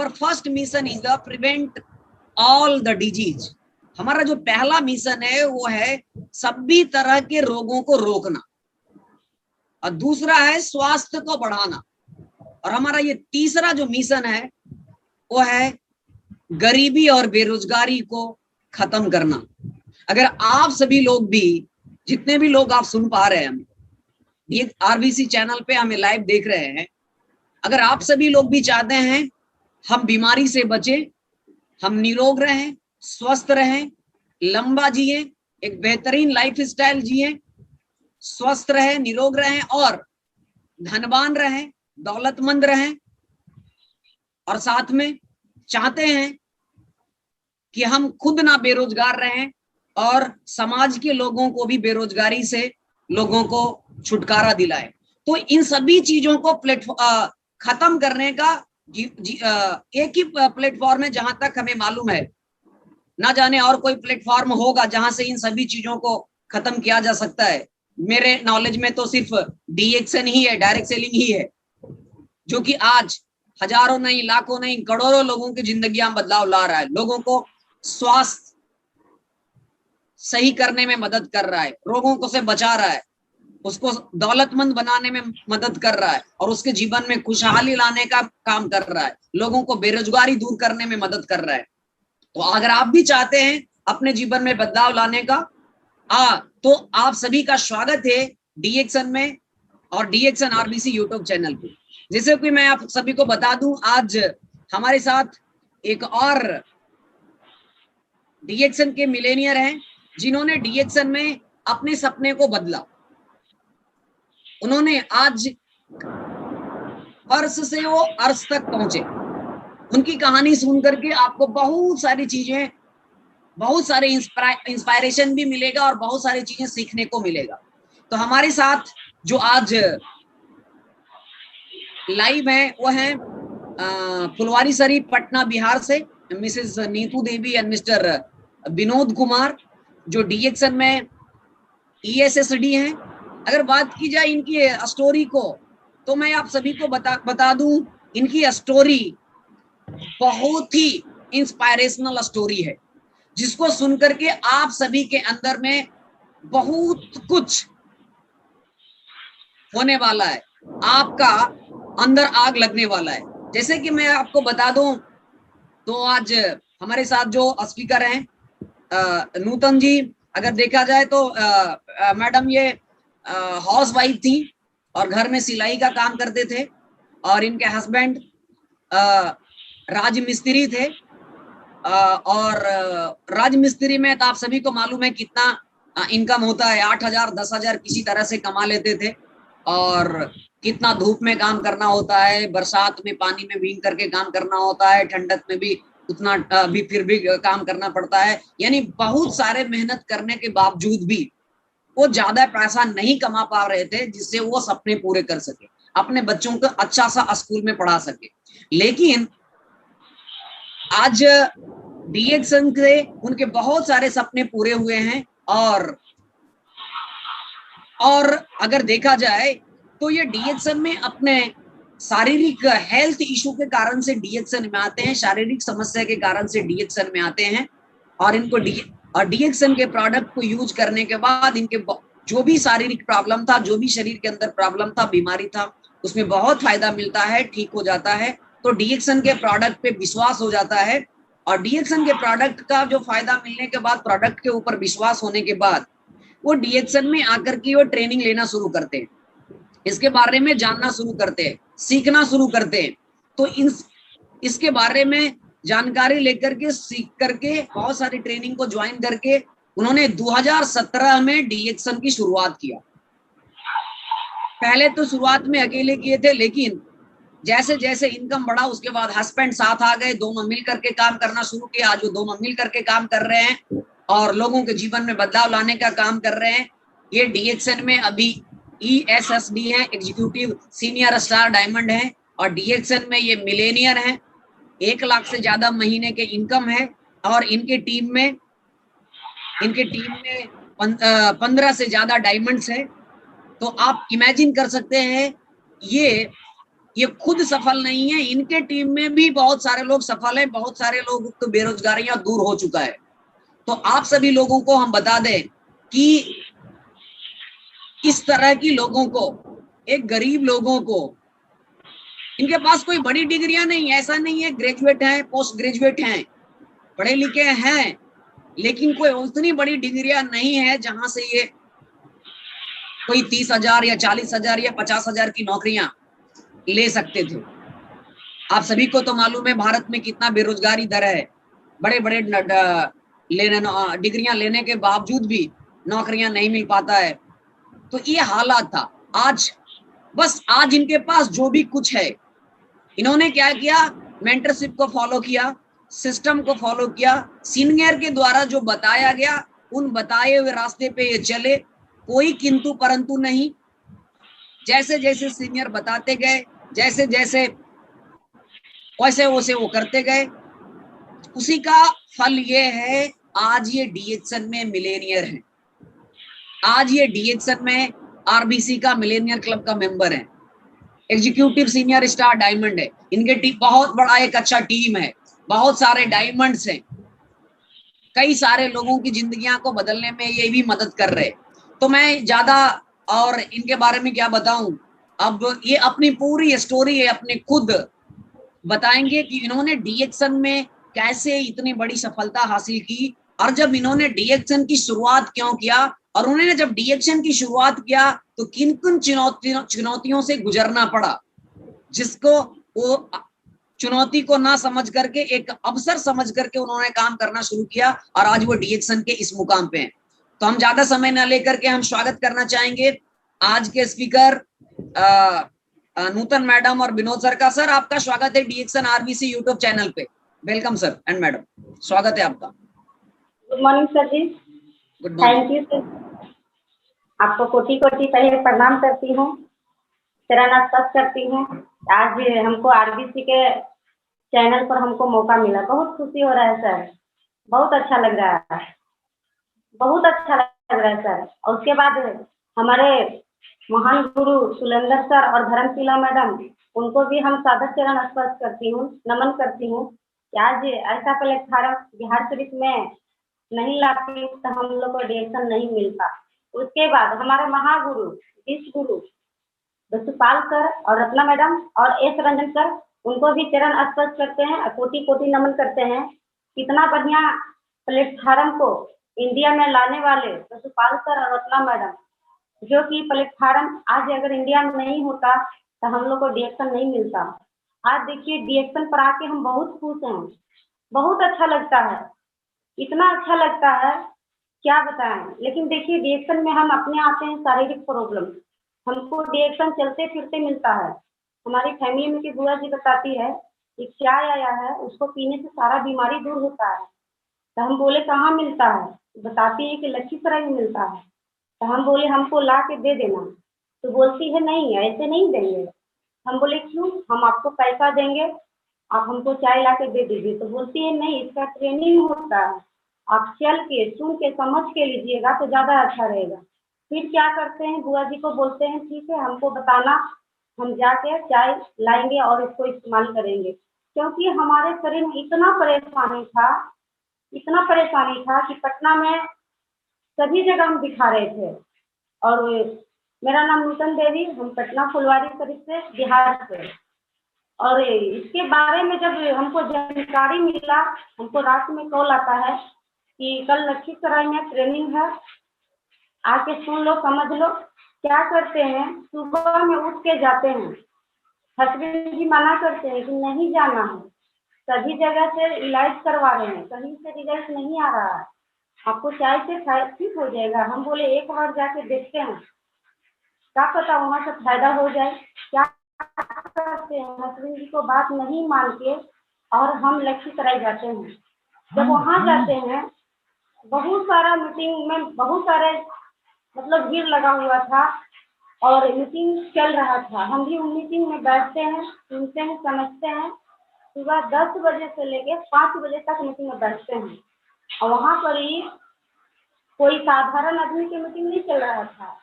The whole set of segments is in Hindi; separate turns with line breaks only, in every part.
और first mission is the prevent all the disease. हमारा जो पहला मिशन है वो है सभी तरह के रोगों को रोकना, और दूसरा है स्वास्थ्य को बढ़ाना, और हमारा ये तीसरा जो मिशन है वो है गरीबी और बेरोजगारी को खत्म करना। अगर आप सभी लोग भी, जितने भी लोग आप सुन पा रहे हैं, हम ये आरबीसी चैनल पे हमें लाइव देख रहे हैं, अगर आप सभी लोग भी चाहते हैं हम बीमारी से बचे, हम निरोग रहें, स्वस्थ रहें, लंबा जिए, एक बेहतरीन लाइफ स्टाइल जिए, स्वस्थ रहें, निरोग रहें और धनवान रहें, दौलतमंद रहें, और साथ में चाहते हैं कि हम खुद ना बेरोजगार रहें और समाज के लोगों को भी बेरोजगारी से लोगों को छुटकारा दिलाए, तो इन सभी चीजों को खत्म करने का एक ही प्लेटफॉर्म है जहां तक हमें मालूम है। ना जाने और कोई प्लेटफॉर्म होगा जहां से इन सभी चीजों को खत्म किया जा सकता है। मेरे नॉलेज में तो सिर्फ डीएक्शन ही है, डायरेक्ट सेलिंग ही है, जो कि आज हजारों नहीं, लाखों नहीं, करोड़ों लोगों की जिंदगी में बदलाव ला रहा है, लोगों को स्वास्थ्य सही करने में मदद कर रहा है, रोगों को से बचा रहा है, उसको दौलतमंद बनाने में मदद कर रहा है और उसके जीवन में खुशहाली लाने का काम कर रहा है, लोगों को बेरोजगारी दूर करने में मदद कर रहा है। तो अगर आप भी चाहते हैं अपने जीवन में बदलाव लाने का, तो आप सभी का स्वागत है डीएक्शन में और डीएक्शन आरबीसी यूट्यूब चैनल पे। जैसे कि मैं आप सभी को बता दूं, आज हमारे साथ एक और डीएक्शन के मिलेनियर हैं जिन्होंने डीएक्शन में अपने सपने को बदला। उन्होंने आज अर्श से वो अर्श तक पहुंचे। उनकी कहानी सुन करके आपको बहुत सारी चीजें, बहुत सारे इंस्पायरेशन भी मिलेगा और बहुत सारी चीजें सीखने को मिलेगा। तो हमारे साथ जो आज लाइव है वो है फुलवारी शरीफ पटना बिहार से Mrs Neetu Devi and mister Vinod Kumar, जो डीएक्शन में ईएसएसडी हैं। अगर बात की जाए इनकी स्टोरी को, तो मैं आप सभी को बता दूं, इनकी स्टोरी बहुत ही इंस्पायरेशनल स्टोरी है, जिसको सुनकर के आप सभी के अंदर में बहुत कुछ होने वाला है, आपका अंदर आग लगने वाला है। जैसे कि मैं आपको बता दूं, तो आज हमारे साथ जो स्पीकर हैं नूतन जी, अगर देखा जाए तो मैडम ये हाउस वाइफ थी और घर में सिलाई का काम करते थे, और इनके हस्बैंड राजमिस्त्री थे, और राजमिस्त्री में तो आप सभी को मालूम है कितना इनकम होता है, 8,000 10,000 किसी तरह से कमा लेते थे, और कितना धूप में काम करना होता है, बरसात में पानी में भीग करके काम करना होता है, ठंडक में भी उतना भी फिर भी काम करना पड़ता है। यानी बहुत सारे मेहनत करने के बावजूद भी वो ज्यादा पैसा नहीं कमा पा रहे थे जिससे वो सपने पूरे कर सके, अपने बच्चों को अच्छा सा स्कूल में पढ़ा सके। लेकिन आज डीएक्शन से उनके बहुत सारे सपने पूरे हुए हैं, और अगर देखा जाए तो ये डीएक्शन में अपने शारीरिक हेल्थ इशू के कारण से डीएक्शन में आते हैं, शारीरिक समस्या के कारण से डीएक्शन में आते हैं, और इनको डीएक्शन के प्रोडक्ट को यूज करने के बाद इनके जो भी शारीरिक प्रॉब्लम था, जो भी शरीर के अंदर प्रॉब्लम था, बीमारी था, उसमें बहुत फायदा मिलता है, ठीक हो जाता है। तो डीएक्शन के प्रोडक्ट पे विश्वास हो जाता है, और डीएक्शन के प्रोडक्ट का जो फायदा मिलने के बाद, प्रोडक्ट के ऊपर विश्वास होने के बाद, वो डीएक्शन में आकर के वो ट्रेनिंग लेना शुरू करते हैं, इसके बारे में जानना शुरू करते हैं, सीखना शुरू करते हैं। तो इसके बारे में जानकारी लेकर के, सीख करके, बहुत सारी ट्रेनिंग को ज्वाइन करके उन्होंने 2017 में डीएक्शन की शुरुआत किया। पहले तो शुरुआत में अकेले किए थे, लेकिन जैसे जैसे इनकम बढ़ा उसके बाद हस्बैंड साथ आ गए, दोनों मिल करके काम करना शुरू किया। आज वो दोनों मिल करके काम कर रहे हैं और लोगों के जीवन में बदलाव लाने का काम कर रहे हैं। ये डीएक्शन में अभी ESSD है, एग्जीक्यूटिव सीनियर स्टार डायमंड है, और डीएक्शन में ये मिलेनियर है, 1 लाख से ज्यादा महीने के इनकम है, और इनके टीम में 15 से ज्यादा डायमंड्स है। तो आप इमेजिन कर सकते हैं ये ये खुद सफल नहीं है, इनके टीम में भी बहुत सारे लोग सफल हैं, बहुत सारे लोग तो बेरोजगारियां दूर हो चुका है। तो आप सभी लोगों को हम बता दें कि इस तरह की लोगों को, एक गरीब लोगों को, इनके पास कोई बड़ी डिग्रियां नहीं, ऐसा नहीं है ग्रेजुएट हैं, पोस्ट ग्रेजुएट हैं, पढ़े लिखे हैं, लेकिन कोई उतनी बड़ी डिग्रियां नहीं है जहां से ये कोई 30,000 या 40,000 या 50,000 की नौकरियां ले सकते थे। आप सभी को तो मालूम है भारत में कितना बेरोजगारी दर है, बड़े बड़े डिग्रियां लेने के बावजूद भी नौकरियां नहीं मिल पाता है। तो ये हालात था। आज इनके पास जो भी कुछ है, इन्होंने क्या किया, मेंटरशिप को फॉलो किया, सिस्टम को फॉलो किया, सीनियर के द्वारा जो बताया गया उन बताए हुए रास्ते पे ये चले, कोई किंतु परंतु नहीं। जैसे जैसे सीनियर बताते गए, जैसे जैसे वैसे वैसे वो करते गए, उसी का फल ये है आज ये डीएक्सन में मिलेनियर है, आज ये डीएक्सन में आरबीसी का मिलेनियर क्लब का मेंबर है, एग्जीक्यूटिव सीनियर स्टार डायमंड है, इनके टीम बहुत बड़ा एक अच्छा टीम है, बहुत सारे डायमंड्स हैं, कई सारे लोगों की जिंदगियां को बदलने में ये भी मदद कर रहे। तो मैं ज्यादा और इनके बारे में क्या बताऊं, अब ये अपनी पूरी स्टोरी है अपने खुद बताएंगे कि इन्होंने डीएक्सन में कैसे इतनी बड़ी सफलता हासिल की, और जब इन्होंने डीएक्सन की शुरुआत क्यों किया, और उन्होंने जब डीएक्सन की शुरुआत किया तो किन किन चुनौतियों से गुजरना पड़ा, जिसको वो चुनौती को ना समझ करके एक अवसर समझ करके उन्होंने काम करना शुरू किया, और आज वो डीएक्सन के इस मुकाम पे हैं। तो हम ज्यादा समय न लेकर के हम स्वागत करना चाहेंगे आज के स्पीकर नूतन मैडम और विनोद सर का। सर आपका स्वागत है डीएक्सन आरबीसी यूट्यूब चैनल पे। वेलकम सर एंड मैडम, स्वागत है आपका।
Good morning sir ji.
Good morning.
Thank you sir, आपको कोटि कोटि पहले प्रणाम करती हूँ, चरण स्पर्श करती हूँ। आज हमको आरबीसी के चैनल पर हमको मौका मिला, बहुत खुशी हो रहा है सर, बहुत अच्छा लग रहा है, बहुत अच्छा लग रहा है सर। और उसके बाद हमारे महान गुरु सुलेंदर सर और धर्मशिला मैडम, उनको भी हम सादर चरण स्पर्श करती हूँ, नमन करती हूँ कि आज ऐसा प्लेटफार्म बिहार शरीफ में नहीं लाती तो हम लोग को डीएक्सन नहीं मिलता। उसके बाद हमारे महागुरु विश्व गुरु वसुपाल सर और रत्ना मैडम और एस रंजन सर, उनको भी चरण स्पर्श करते हैं, कोटि कोटि नमन करते हैं। कितना बढ़िया प्लेटफार्म को इंडिया में लाने वाले वसुपाल सर और रत्ना मैडम, जो कि प्लेटफार्म आज अगर इंडिया में नहीं होता तो हम लोग को डीएक्सन नहीं मिलता। आज देखिए डीएक्सन पर आके हम बहुत खुश हैं, बहुत अच्छा लगता है, इतना अच्छा लगता है क्या बताएं। लेकिन देखिए डीएक्सन में हम अपने आते हैं शारीरिक प्रॉब्लम, हमको डीएक्सन चलते फिरते मिलता है। हमारी फैमिली में की बुआ जी बताती है कि चाय आया है, उसको पीने से सारा बीमारी दूर होता है। तो हम बोले कहाँ मिलता है, बताती है कि लखीसराय में मिलता है। तो हम बोले हमको ला के दे देना, तो बोलती है नहीं ऐसे नहीं देंगे। हम बोले क्यों, हम आपको पैसा देंगे, आप हमको चाय ला के दे दीजिए। तो बोलती है नहीं, इसका ट्रेनिंग होता है, आप चल के सुन के समझ के लीजिएगा तो ज़्यादा अच्छा रहेगा। फिर क्या करते हैं, बुआ जी को बोलते हैं ठीक है हमको बताना, हम जाके चाय लाएंगे और इसको इस्तेमाल करेंगे। क्योंकि हमारे शरीर में इतना परेशानी था, इतना परेशानी था कि पटना में सभी जगह हम दिखा रहे थे। और मेरा नाम नूतन देवी, हम पटना फुलवारी शरीफ से, बिहार से। और इसके बारे में जब हमको जानकारी मिला, हमको रात में कॉल आता है कि कल लखीसराय में ट्रेनिंग है, आके सुन लो समझ लो। क्या करते हैं, सुबह में उठ के जाते हैं, हस्बैंड जी मना करते हैं कि नहीं जाना है, सभी जगह से इलाज करवा रहे हैं, कहीं से रिजल्ट नहीं आ रहा है, आपको चाय से ठीक हो जाएगा। हम बोले एक बार जाके देखते हैं, क्या पता वहाँ से फायदा हो जाए। क्या करते हैं, हस्बैंड जी को बात नहीं मान के और हम लखीसराय जाते हैं। जब वहाँ जाते हैं, बहुत सारा मीटिंग में बहुत सारे मतलब भीड़ लगा हुआ था और मीटिंग चल रहा था। हम भी उन मीटिंग में बैठते हैं, सुनते हैं, समझते हैं। सुबह 10 बजे से लेके 5 बजे तक मीटिंग में बैठते हैं। और वहाँ पर ही कोई साधारण आदमी की मीटिंग नहीं चल रहा था,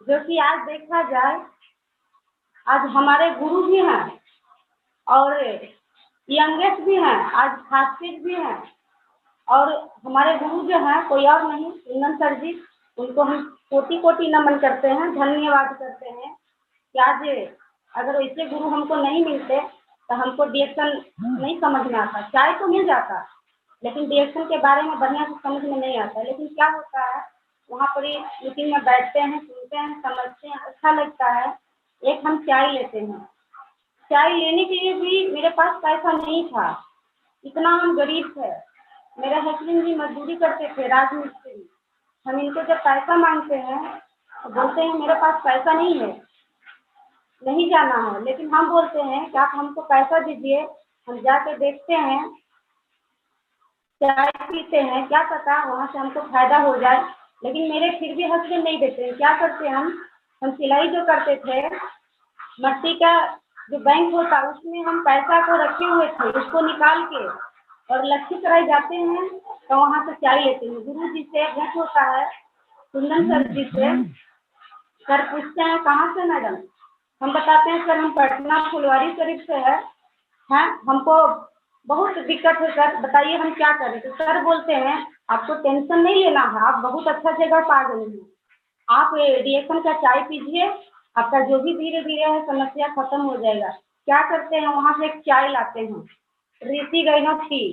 जो कि आज देखा जाए आज हमारे गुरु भी हैं और यंगेस्ट भी हैं, आज फास्टेस्ट भी हैं। और हमारे गुरु जो हैं कोई और नहीं, कुंदन सर जी, उनको हम कोटि कोटि नमन करते हैं, धन्यवाद करते हैं कि आज अगर वैसे गुरु हमको नहीं मिलते तो हमको डिएक्शन नहीं समझ में आता। चाय तो मिल जाता लेकिन डिएक्शन के बारे में बढ़िया से समझ में नहीं आता। लेकिन क्या होता है, वहाँ पर ही मीटिंग में बैठते हैं, सुनते हैं, समझते हैं, अच्छा लगता है। एक हम चाय लेते हैं, चाय लेने के लिए भी मेरे पास पैसा नहीं था, इतना हम गरीब थे। मेरे हस्बैंड जी मजदूरी करते थे, राजमिस्त्री। हम इनको जब पैसा मांगते हैं तो बोलते हैं मेरे पास पैसा नहीं है, नहीं जाना है। लेकिन हम बोलते हैं कि आप हमको पैसा दीजिए, हम जाके देखते हैं, चाय पीते हैं, क्या पता वहाँ से हमको फायदा हो जाए। लेकिन मेरे फिर भी हस्बैंड नहीं देते हैं। क्या करते हैं हम सिलाई जो करते थे, मट्टी का जो बैंक होता उसमें हम पैसा को रखे हुए थे, उसको निकाल के और लखीसराय जाते हैं तो वहाँ से चाय लेते हैं। गुरु जी से भेंट होता है, कुंदन सर जी से। सर पूछते हैं कहाँ से मैडम, हम बताते हैं सर हम पटना फुलवारी शरीफ से है, हमको बहुत दिक्कत है सर, बताइए हम क्या करें। तो सर बोलते हैं आपको टेंशन नहीं लेना है, आप बहुत अच्छा जगह पा गए हैं, आप रिएक्शन का चाय पीजिए, आपका जो भी धीरे धीरे है समस्या खत्म हो जाएगा। क्या करते हैं, वहाँ से एक चाय लाते हैं, ऋषि गैनो टी,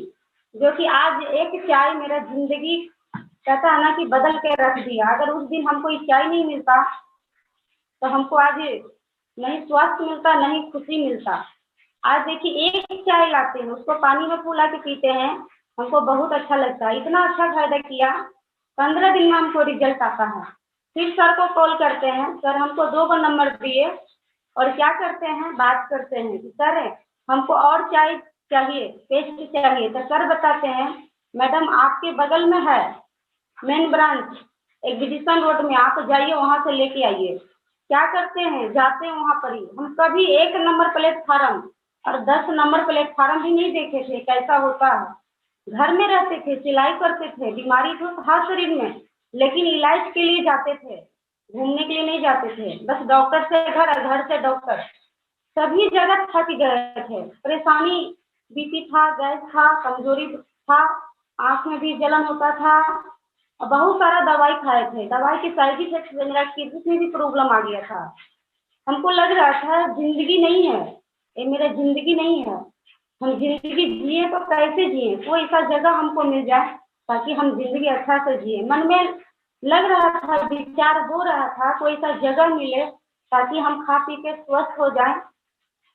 जो कि आज एक चाय मेरा जिंदगी कहता है ना कि बदल के रख दिया। अगर उस दिन हमको ये चाय नहीं मिलता तो हमको आज नहीं स्वास्थ्य मिलता, नहीं खुशी मिलता। आज देखिए एक चाय लाते हैं, उसको पानी में फुला के पीते हैं, हमको बहुत अच्छा लगता है। इतना अच्छा फायदा किया, 15 दिन में हमको रिजल्ट आता है। फिर सर को कॉल करते हैं, सर हमको 2 नंबर दिए और क्या करते हैं, बात करते हैं कि सर हमको और चाय चाहिए, पेस्ट चाहिए। तो सर बताते हैं मैडम आपके बगल में है मेन ब्रांच एग्जीबिशन रोड में, आप जाइए वहाँ से लेके आइए। क्या करते हैं, जाते हैं वहाँ पर ही। हम कभी 1 नंबर प्लेटफार्म और 10 नंबर प्लेटफार्म भी नहीं देखे थे कैसा होता है। घर में रहते थे, सिलाई करते थे, बीमारी तो था शरीर में, लेकिन इलाज के लिए जाते थे, घूमने के लिए नहीं जाते थे। बस डॉक्टर से घर और घर से डॉक्टर, सभी जगह थक गए थे। परेशानी, बीपी था, गैस था, कमजोरी था, आँख में भी जलन होता था और बहुत सारा दवाई खाए थे। दवाई के साइड इफेक्ट से मेरा किडनी में भी प्रॉब्लम आ गया था। हमको लग रहा था जिंदगी नहीं है, ये मेरा जिंदगी नहीं है, हम जिंदगी जिए तो कैसे जिए, कोई ऐसा जगह हमको मिल जाए ताकि हम जिंदगी अच्छा से जिए। मन में लग रहा था, विचार हो रहा था कोई ऐसा जगह मिले ताकि हम खा पी के स्वस्थ हो जाएं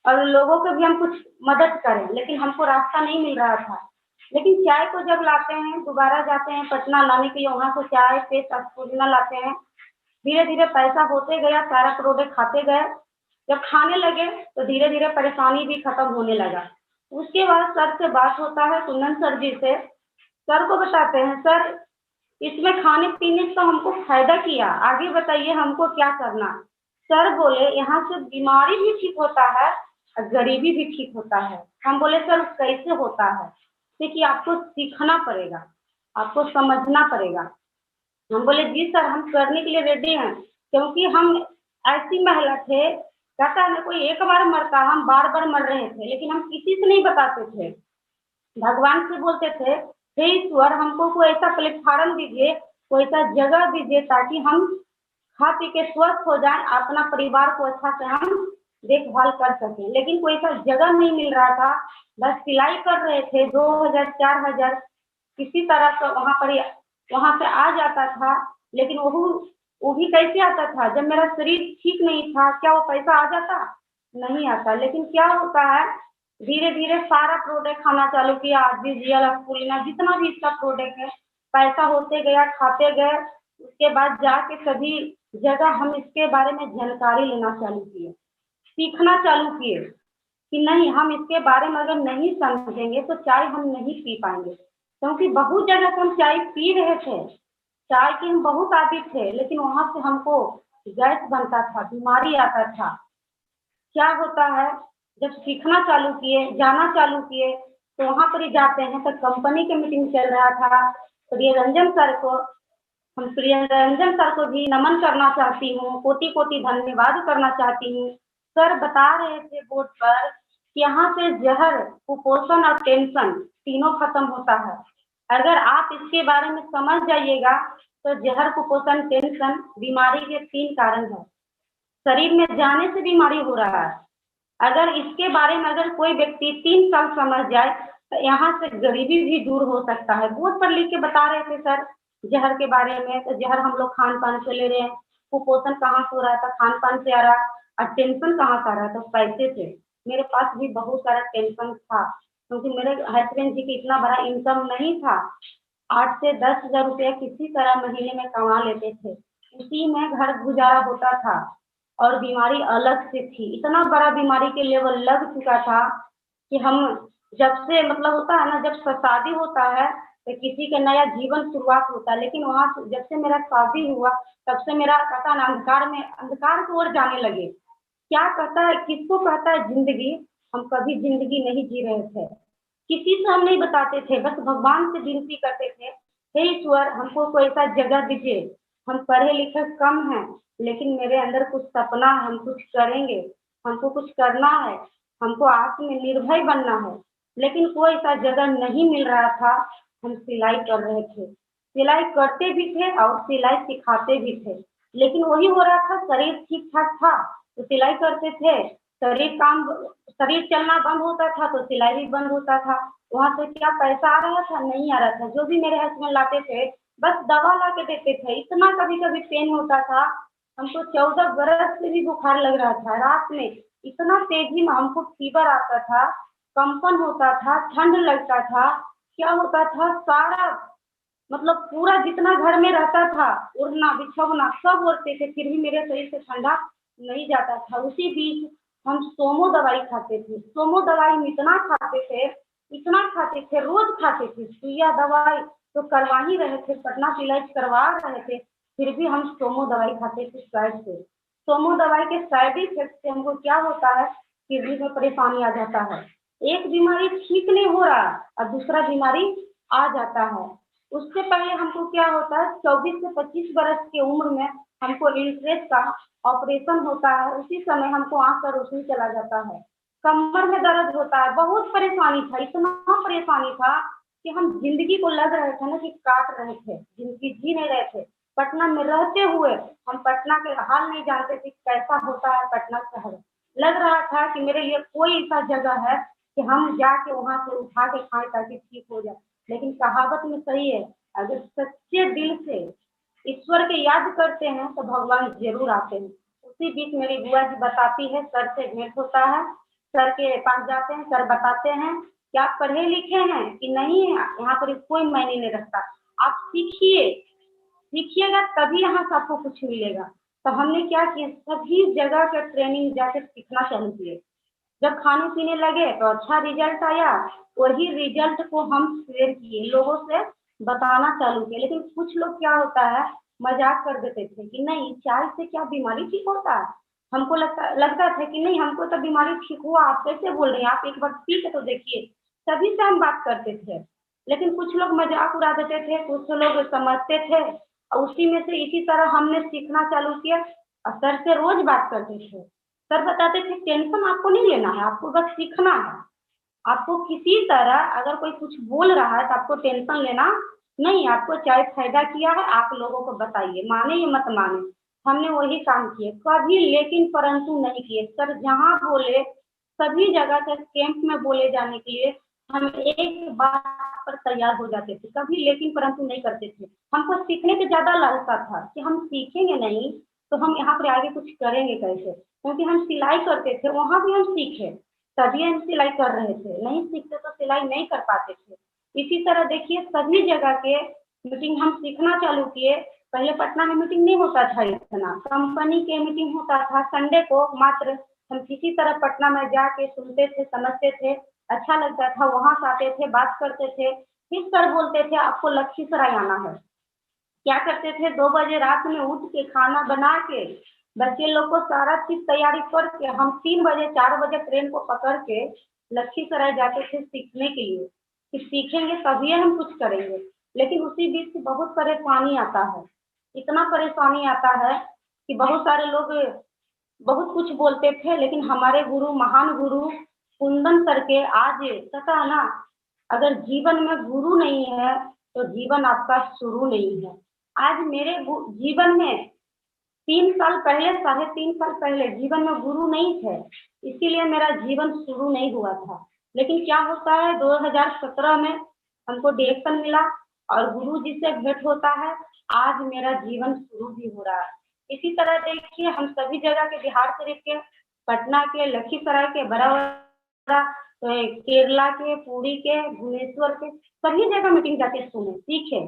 और लोगों को भी हम कुछ मदद करें। लेकिन हमको रास्ता नहीं मिल रहा था। लेकिन चाय को जब लाते हैं, दोबारा जाते हैं पटना लाने के लिए, वहाँ से चाय पेस्ट पुदीना लाते हैं, धीरे धीरे पैसा होते गया, सारा प्रोडक्ट खाते गए। जब खाने लगे तो धीरे धीरे परेशानी भी खत्म होने लगा। उसके बाद सर से बात होता है, कुंदन सर जी से। सर को बताते हैं सर इसमें खाने पीने से तो हमको फायदा किया, आगे बताइए हमको क्या करना। सर बोले यहाँ से बीमारी भी ठीक होता है और गरीबी भी ठीक होता है। हम बोले सर कैसे होता है, देखिए आपको सीखना पड़ेगा, आपको समझना पड़ेगा। हम बोले जी सर हम करने के लिए रेडी हैं, क्योंकि हम ऐसी महिला थे, कहता है ना कोई एक बार मरता, हम बार बार मर रहे थे, लेकिन हम किसी से नहीं बताते थे। भगवान से बोलते थे हे ईश्वर हमको कोई ऐसा प्लेटफार्म दीजिए, कोई ऐसा जगह दीजिए ताकि हम खा पी के स्वस्थ हो जाएं, अपना परिवार को अच्छा से हम देखभाल कर सकें। लेकिन कोई ऐसा जगह नहीं मिल रहा था, बस सिलाई कर रहे थे, 2000 4000 किसी तरह से वहाँ से आ जाता था। लेकिन वो भी कैसे आता था, जब मेरा शरीर ठीक नहीं था, क्या वो पैसा आ जाता, नहीं आता। लेकिन क्या होता है, धीरे धीरे सारा प्रोडक्ट खाना चालू किया, आरबीजीएल पुलिना जितना भी इसका प्रोडक्ट है, पैसा होते गया, खाते गए। उसके बाद जाके सभी जगह हम इसके बारे में जानकारी लेना चालू किए, सीखना चालू किए कि नहीं हम इसके बारे में अगर नहीं समझेंगे तो चाय हम नहीं पी पाएंगे। क्योंकि बहुत जगह से हम चाय पी रहे थे, चाय के हम बहुत आदी थे, लेकिन वहाँ से हमको गैस बनता था, बीमारी आता था। क्या होता है, जब सीखना चालू किए, जाना चालू किए, तो वहाँ पर ही जाते हैं तो कंपनी के मीटिंग चल रहा था। प्रियरंजन सर को, हम प्रियरंजन सर को भी नमन करना चाहती हूँ, कोटि कोटि धन्यवाद करना चाहती हूँ सर बता रहे थे बोर्ड पर कि यहाँ से जहर, कुपोषण और टेंशन तीनों खत्म होता है। अगर आप इसके बारे में समझ जाइएगा तो जहर, कुपोषण, टेंशन बीमारी के 3 कारण है। शरीर में जाने से बीमारी हो रहा है। अगर इसके बारे में अगर कोई व्यक्ति 3 साल समझ जाए तो यहाँ से गरीबी भी दूर हो सकता है। बोर्ड पर लिख के बता रहे थे सर जहर के बारे में, तो जहर हम लोग खान पान से ले रहे हैं, कुपोषण कहाँ से हो रहा था, खान पान से आ रहा, और टेंशन कहाँ से आ रहा था, पैसे से। मेरे पास भी बहुत सारा टेंशन था क्योंकि मेरे हस्बैंड जी की इतना बड़ा इनकम नहीं था। 8 से 10,000 रुपया किसी तरह महीने में कमा लेते थे, उसी में घर गुजारा होता था। और बीमारी अलग से थी, इतना बड़ा बीमारी के लेवल लग चुका था कि हम जब से मतलब होता है ना, जब शादी होता है तो किसी का नया जीवन शुरुआत होता है, लेकिन वहां से जब से मेरा शादी हुआ तब से मेरा कहता ना अंधकार की ओर जाने लगे। क्या कहता है, किसको कहता है जिंदगी, हम कभी जिंदगी नहीं जी रहे थे, किसी से हम नहीं बताते थे, बस भगवान से विनती करते थे, हे ईश्वर हमको कोई ऐसा जगह दीजिए, हम पढ़े लिखे कम हैं लेकिन मेरे अंदर कुछ सपना है, हम कुछ करेंगे, हमको कुछ करना है, हमको आत्मनिर्भर बनना है। लेकिन कोई ऐसा जगह नहीं मिल रहा था। हम सिलाई कर रहे थे, सिलाई करते भी थे और सिलाई सिखाते भी थे, लेकिन वही हो रहा था, शरीर ठीक ठाक था तो सिलाई करते थे, शरीर चलना बंद होता था तो सिलाई भी बंद होता था। वहां से क्या पैसा आ रहा था, नहीं आ रहा था। जो भी मेरे हस्बैंड लाते थे बस दवा ला के देते थे। इतना कभी कभी पेन होता था, हमको 14 बरस से भी बुखार लग रहा था। रात में इतना तेजी में हमको फीवर आता था, कंपन होता था, ठंड लगता था, क्या होता था, सारा मतलब पूरा जितना घर में रहता था उड़ना बिछौना सब ओढ़ते थे, फिर भी मेरे शरीर से ठंडा नहीं जाता था। उसी बीच हम सोमो दवाई खाते थे, सोमो दवाई हम इतना खाते थे, इतना खाते थे, रोज खाते थे। सुइया दवाई तो करवा ही रहे थे, पटना से इलाज करवा रहे थे, फिर भी हम सोमो दवाई खाते थे साइड से। सोमो दवाई के साइड इफेक्ट से हमको क्या होता है, किडनी में परेशानी आ जाता है। एक बीमारी ठीक नहीं हो रहा और दूसरा बीमारी आ जाता है। उससे पहले हमको क्या होता है, 24 से 25 बरस की उम्र में हमको इंटरेस्ट का ऑपरेशन होता है। उसी समय हमको आंख का रोशनी चला जाता है, कमर में दर्द होता है, बहुत परेशानी था, इतना परेशानी था कि हम जिंदगी को लग रहे थे ना कि काट रहे थे, जिंदगी जी नहीं रहे थे। पटना में रहते हुए हम पटना के हाल नहीं जानते थे कैसा होता है पटना शहर। लग रहा था कि मेरे लिए कोई ऐसा जगह है कि हम जाके वहां से उठा के खाएं ताकि ठीक हो जाए। लेकिन कहावत में सही है, अगर सच्चे दिल से ईश्वर के याद करते हैं तो भगवान जरूर आते हैं। उसी बीच मेरी बुआ जी बताती है, सर से भेंट होता है, सर के पास जाते हैं, सर बताते हैं कि आप पढ़े लिखे हैं कि नहीं है, यहाँ पर कोई मायने नहीं रखता, आप सीखिए, सीखिएगा तभी यहाँ से आपको कुछ मिलेगा। तो हमने क्या किया, सभी जगह का ट्रेनिंग जाके सीखना चालू किए। जब खाने पीने लगे तो अच्छा रिजल्ट आया, वही रिजल्ट को हम शेयर किए, लोगों से बताना चालू किए। लेकिन कुछ लोग क्या होता है, मजाक कर देते थे कि नहीं चाय से क्या बीमारी ठीक होता है। हमको लगता था कि नहीं हमको तो बीमारी ठीक हुआ, आप कैसे बोल रहे हैं, आप एक बार पी के तो देखिए। तभी से हम बात करते थे। लेकिन कुछ लोग मजाक उड़ा देते थे, कुछ लोग समझते थे, और उसी में से इसी तरह हमने सीखना चालू किया और सर से रोज बात करते थे। सर बताते थे टेंशन आपको नहीं लेना है, आपको बस सीखना है। आपको किसी तरह अगर कोई कुछ बोल रहा है तो आपको टेंशन लेना नहीं, आपको चाहे फायदा किया है आप लोगों को बताइए, माने या मत माने। हमने वही काम किए, कभी लेकिन परंतु नहीं किए। सर जहाँ बोले सभी जगह के कैंप में बोले जाने के लिए हम एक बात पर तैयार हो जाते थे, कभी लेकिन परंतु नहीं करते थे। हमको सीखने के ज्यादा लालसा था कि हम सीखेंगे नहीं तो हम यहाँ पर आगे कुछ करेंगे कैसे, क्योंकि हम सिलाई करते थे वहां भी हम सीखे, तभी हम सिलाई कर रहे थे, नहीं सीखते तो सिलाई नहीं कर पाते थे। इसी तरह देखिए सभी जगह के मीटिंग हम सीखना चालू किए। पहले पटना में मीटिंग नहीं होता था, इतना कंपनी के मीटिंग होता था संडे को मात्र। हम किसी तरह पटना में जाके सुनते थे, समझते थे, अच्छा लगता था, वहां से आते थे, बात करते थे। फिर सर बोलते थे आपको लखीसराय आना है। क्या करते थे, 2 बजे रात में उठ के खाना बना के बच्चे लोग को सारा चीज तैयारी करके हम 3 बजे 4 बजे ट्रेन को पकड़ के लखीसराय जाते थे सीखने के लिए कि सीखेंगे तभी हम कुछ करेंगे। लेकिन उसी बीच बहुत परेशानी आता है, इतना परेशानी आता है कि बहुत सारे लोग बहुत कुछ बोलते थे, लेकिन हमारे गुरु, महान गुरु कुंदन सर के आज पता है ना, अगर जीवन में गुरु नहीं है तो जीवन आपका शुरू नहीं है। आज मेरे जीवन में 3 साल पहले, 3.5 साल पहले जीवन में गुरु नहीं थे, इसीलिए मेरा जीवन शुरू नहीं हुआ था। लेकिन क्या होता है, 2017 में हमको डायरेक्शन मिला और गुरु जी से भेंट होता है, आज मेरा जीवन शुरू भी हो रहा है। इसी तरह देखिए, हम सभी जगह के, बिहार शरीफ के, पटना के, लखीसराय के, बड़ा केरला के, पुरी के, भुवनेश्वर के, सभी जगह मीटिंग जाके सुने, सीखे।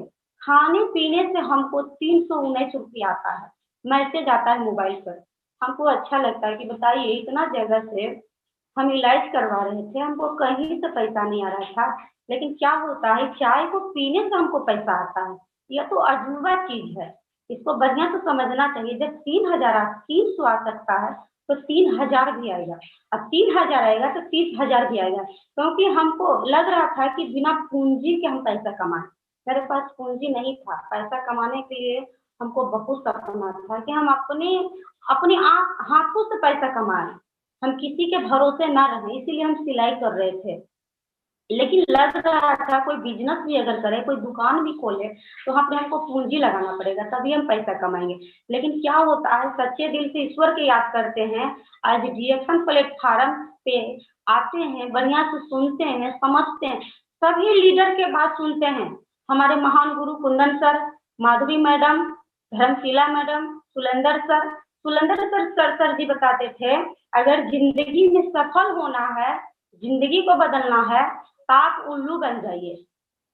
खाने पीने से हमको 319 रुपया आता है, मैसेज आता है मोबाइल पर। हमको अच्छा लगता है कि बताइए, इतना जगह से हम इलाज करवा रहे थे, हमको कहीं से पैसा नहीं आ रहा था, लेकिन क्या होता है, चाय को पीने से हमको पैसा आता है। यह तो अजूबा चीज है, इसको बढ़िया से समझना चाहिए। जब 300 आ सकता है तो 3000 भी आएगा, अब 3000 आएगा तो 30,000 भी आएगा, क्योंकि हमको लग रहा था कि बिना पूंजी के हम पैसा कमाएं। मेरे पास पूंजी नहीं था, पैसा कमाने के लिए हमको बहुत सपना था कि हम अपने आप हाथों से पैसा कमाएं, हम किसी के भरोसे ना रहें, इसीलिए हम सिलाई कर रहे थे। लेकिन लग रहा था कोई बिजनेस भी अगर करे, कोई दुकान भी खोले, तो वहाँ पे हमको पूंजी लगाना पड़ेगा, तभी हम पैसा कमाएंगे। लेकिन क्या होता है, सच्चे दिल से ईश्वर के याद करते हैं, आज रिएक्शन प्लेटफार्म पे आते हैं, बढ़िया से सुनते हैं, समझते हैं, सभी लीडर के बात सुनते हैं। हमारे महान गुरु कुंदन सर, माधुरी madam, Dharmshila madam, Sulender sir जी बताते थे, अगर जिंदगी में सफल होना है, जिंदगी को बदलना है, तो आप उल्लू बन जाइए।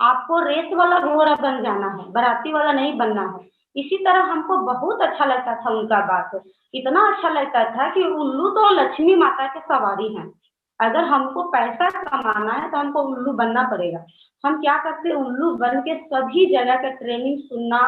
आपको रेस वाला घोड़ा बन जाना है, बराती वाला नहीं बनना है। इसी तरह हमको बहुत अच्छा लगता था उनका बात, इतना अच्छा लगता था कि उल्लू तो लक्ष्मी माता के सवारी हैं। अगर हमको पैसा कमाना है तो हमको उल्लू बनना पड़ेगा। हम क्या करते, उल्लू बन के सभी जगह का ट्रेनिंग सुनना,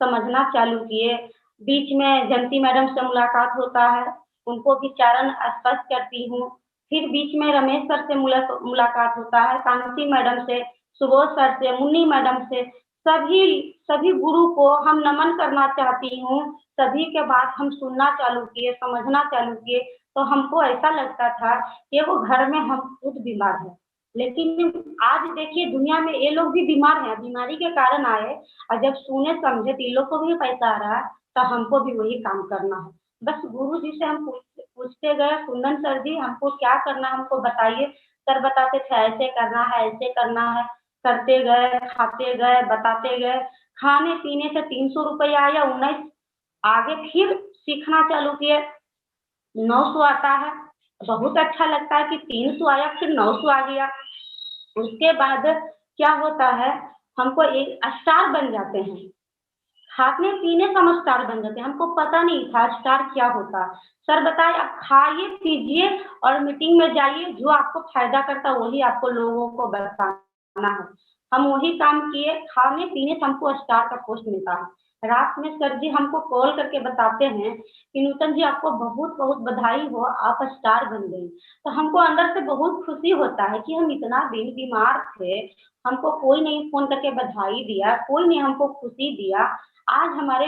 समझना चालू किए। बीच में जयंती मैडम से मुलाकात होता है, उनको भी चरण स्पर्श करती हूँ। फिर बीच में रमेश सर से मुलाकात होता है, कांति मैडम से, सुबोध सर से, मुन्नी मैडम से, सभी सभी गुरु को हम नमन करना चाहती हूँ। सभी के बात हम सुनना चालू किए, समझना चालू किए, तो हमको ऐसा लगता था कि वो घर में हम खुद बीमार हैं। लेकिन आज देखिए, दुनिया में ये लोग भी बीमार हैं, बीमारी के कारण आए, और जब सुने समझे तो ये लोग को भी पैसा आ रहा है, तो हमको भी वही काम करना है। बस गुरु जी से हम पूछते गए, कुंदन सर जी हमको क्या करना है, हमको बताइए। सर बताते थे ऐसे करना है, ऐसे करना है, करते गए, खाते गए, बताते गए। खाने पीने से 300 रुपया आया, 19 आगे फिर सीखना चालू किए, 900 आता है। बहुत अच्छा लगता है कि 300 आया, फिर 900 आ गया। उसके बाद क्या होता है, हमको एक स्टार बन जाते हैं, खाने पीने का हम स्टार बन जाते हैं। हमको पता नहीं था स्टार क्या होता। सर बताए, आप खाइए पीजिए और मीटिंग में जाइए, जो आपको फायदा करता वही आपको लोगों को बताना है। हम वही काम किए, खाने पीने से हमको स्टार का पोस्ट मिलता है। रात में सर जी हमको कॉल करके बताते हैं कि नूतन जी आपको बहुत बहुत बधाई हो, आप स्टार बन गई। तो हमको अंदर से बहुत खुशी होता है कि हम इतना दिन बीमार थे, हमको कोई नहीं फोन करके बधाई दिया, कोई नहीं हमको खुशी दिया। आज हमारे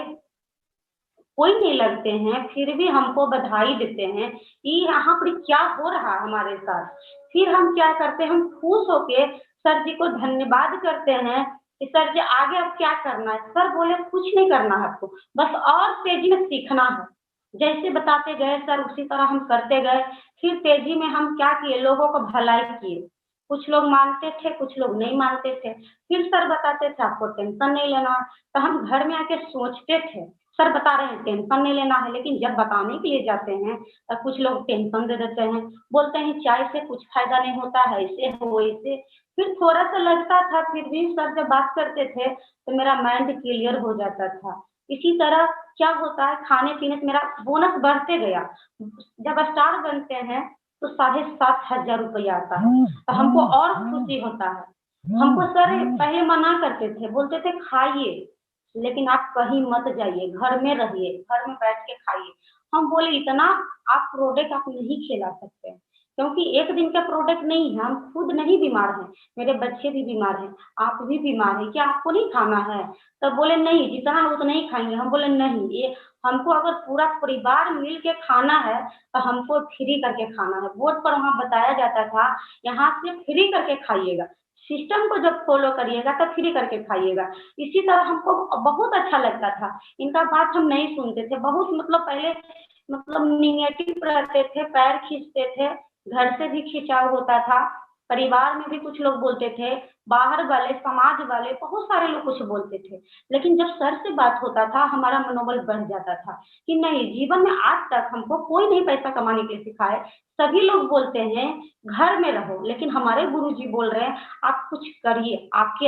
कोई नहीं लगते हैं, फिर भी हमको बधाई देते हैं कि यहाँ पर क्या हो रहा है हमारे साथ। फिर हम क्या करते हैं, हम खुश होके सर जी को धन्यवाद करते हैं कि सर जी आगे अब क्या करना है। सर बोले कुछ नहीं करना है आपको, बस और तेजी में सीखना है। जैसे बताते गए सर, उसी तरह हम करते गए। फिर तेजी में हम क्या किए, लोगों को भलाई किए। कुछ लोग मानते थे, कुछ लोग नहीं मानते थे। फिर सर बताते थे आपको टेंशन नहीं लेना, तो हम घर में आके सोचते थे, सर बता रहे हैं टेंशन नहीं लेना है, लेकिन जब बताने के लिए जाते हैं तो कुछ लोग टेंशन दे देते हैं, बोलते हैं चाय से कुछ फायदा नहीं होता है, ऐसे हो वैसे। फिर थोड़ा सा लगता था, फिर भी सर जब बात करते थे तो मेरा माइंड क्लियर हो जाता था। इसी तरह क्या होता है, खाने पीने से मेरा बोनस बढ़ते गया। जब स्टार बनते हैं तो 7,500 रुपया आता है, तो हमको और खुशी होता है। हमको सर पहले मना करते थे, बोलते थे खाइए, लेकिन आप कहीं मत जाइए, घर में रहिए, घर में बैठ के खाइए। हम बोले इतना आप प्रोडक्ट आप नहीं खिला सकते हैं, क्योंकि एक दिन का प्रोडक्ट नहीं है। हम खुद नहीं बीमार हैं, मेरे बच्चे भी बीमार हैं, आप भी बीमार हैं, क्या आपको नहीं खाना है? तब बोले नहीं, जितना है उतना ही खाएंगे। हम बोले नहीं, ये हमको अगर पूरा परिवार मिल के खाना है तो हमको फ्री करके खाना है। बोर्ड पर वहाँ बताया जाता था यहाँ से फ्री करके खाइएगा, सिस्टम को जब फॉलो करिएगा तो फ्री करके खाइएगा। इसी तरह हमको बहुत अच्छा लगता था। इनका बात हम नहीं सुनते थे, बहुत मतलब पहले मतलब निगेटिव रहते थे, पैर खींचते थे, घर से भी खिंचाव होता था, परिवार में भी कुछ लोग बोलते थे, बाहर वाले समाज वाले बहुत सारे लोग कुछ बोलते थे। लेकिन जब सर से बात होता था हमारा मनोबल बढ़ जाता था कि नहीं, जीवन में आज तक हमको कोई नहीं पैसा कमाने के लिए सिखाए। सभी लोग बोलते हैं घर में रहो, लेकिन हमारे गुरुजी बोल रहे हैं आप कुछ करिए, आपके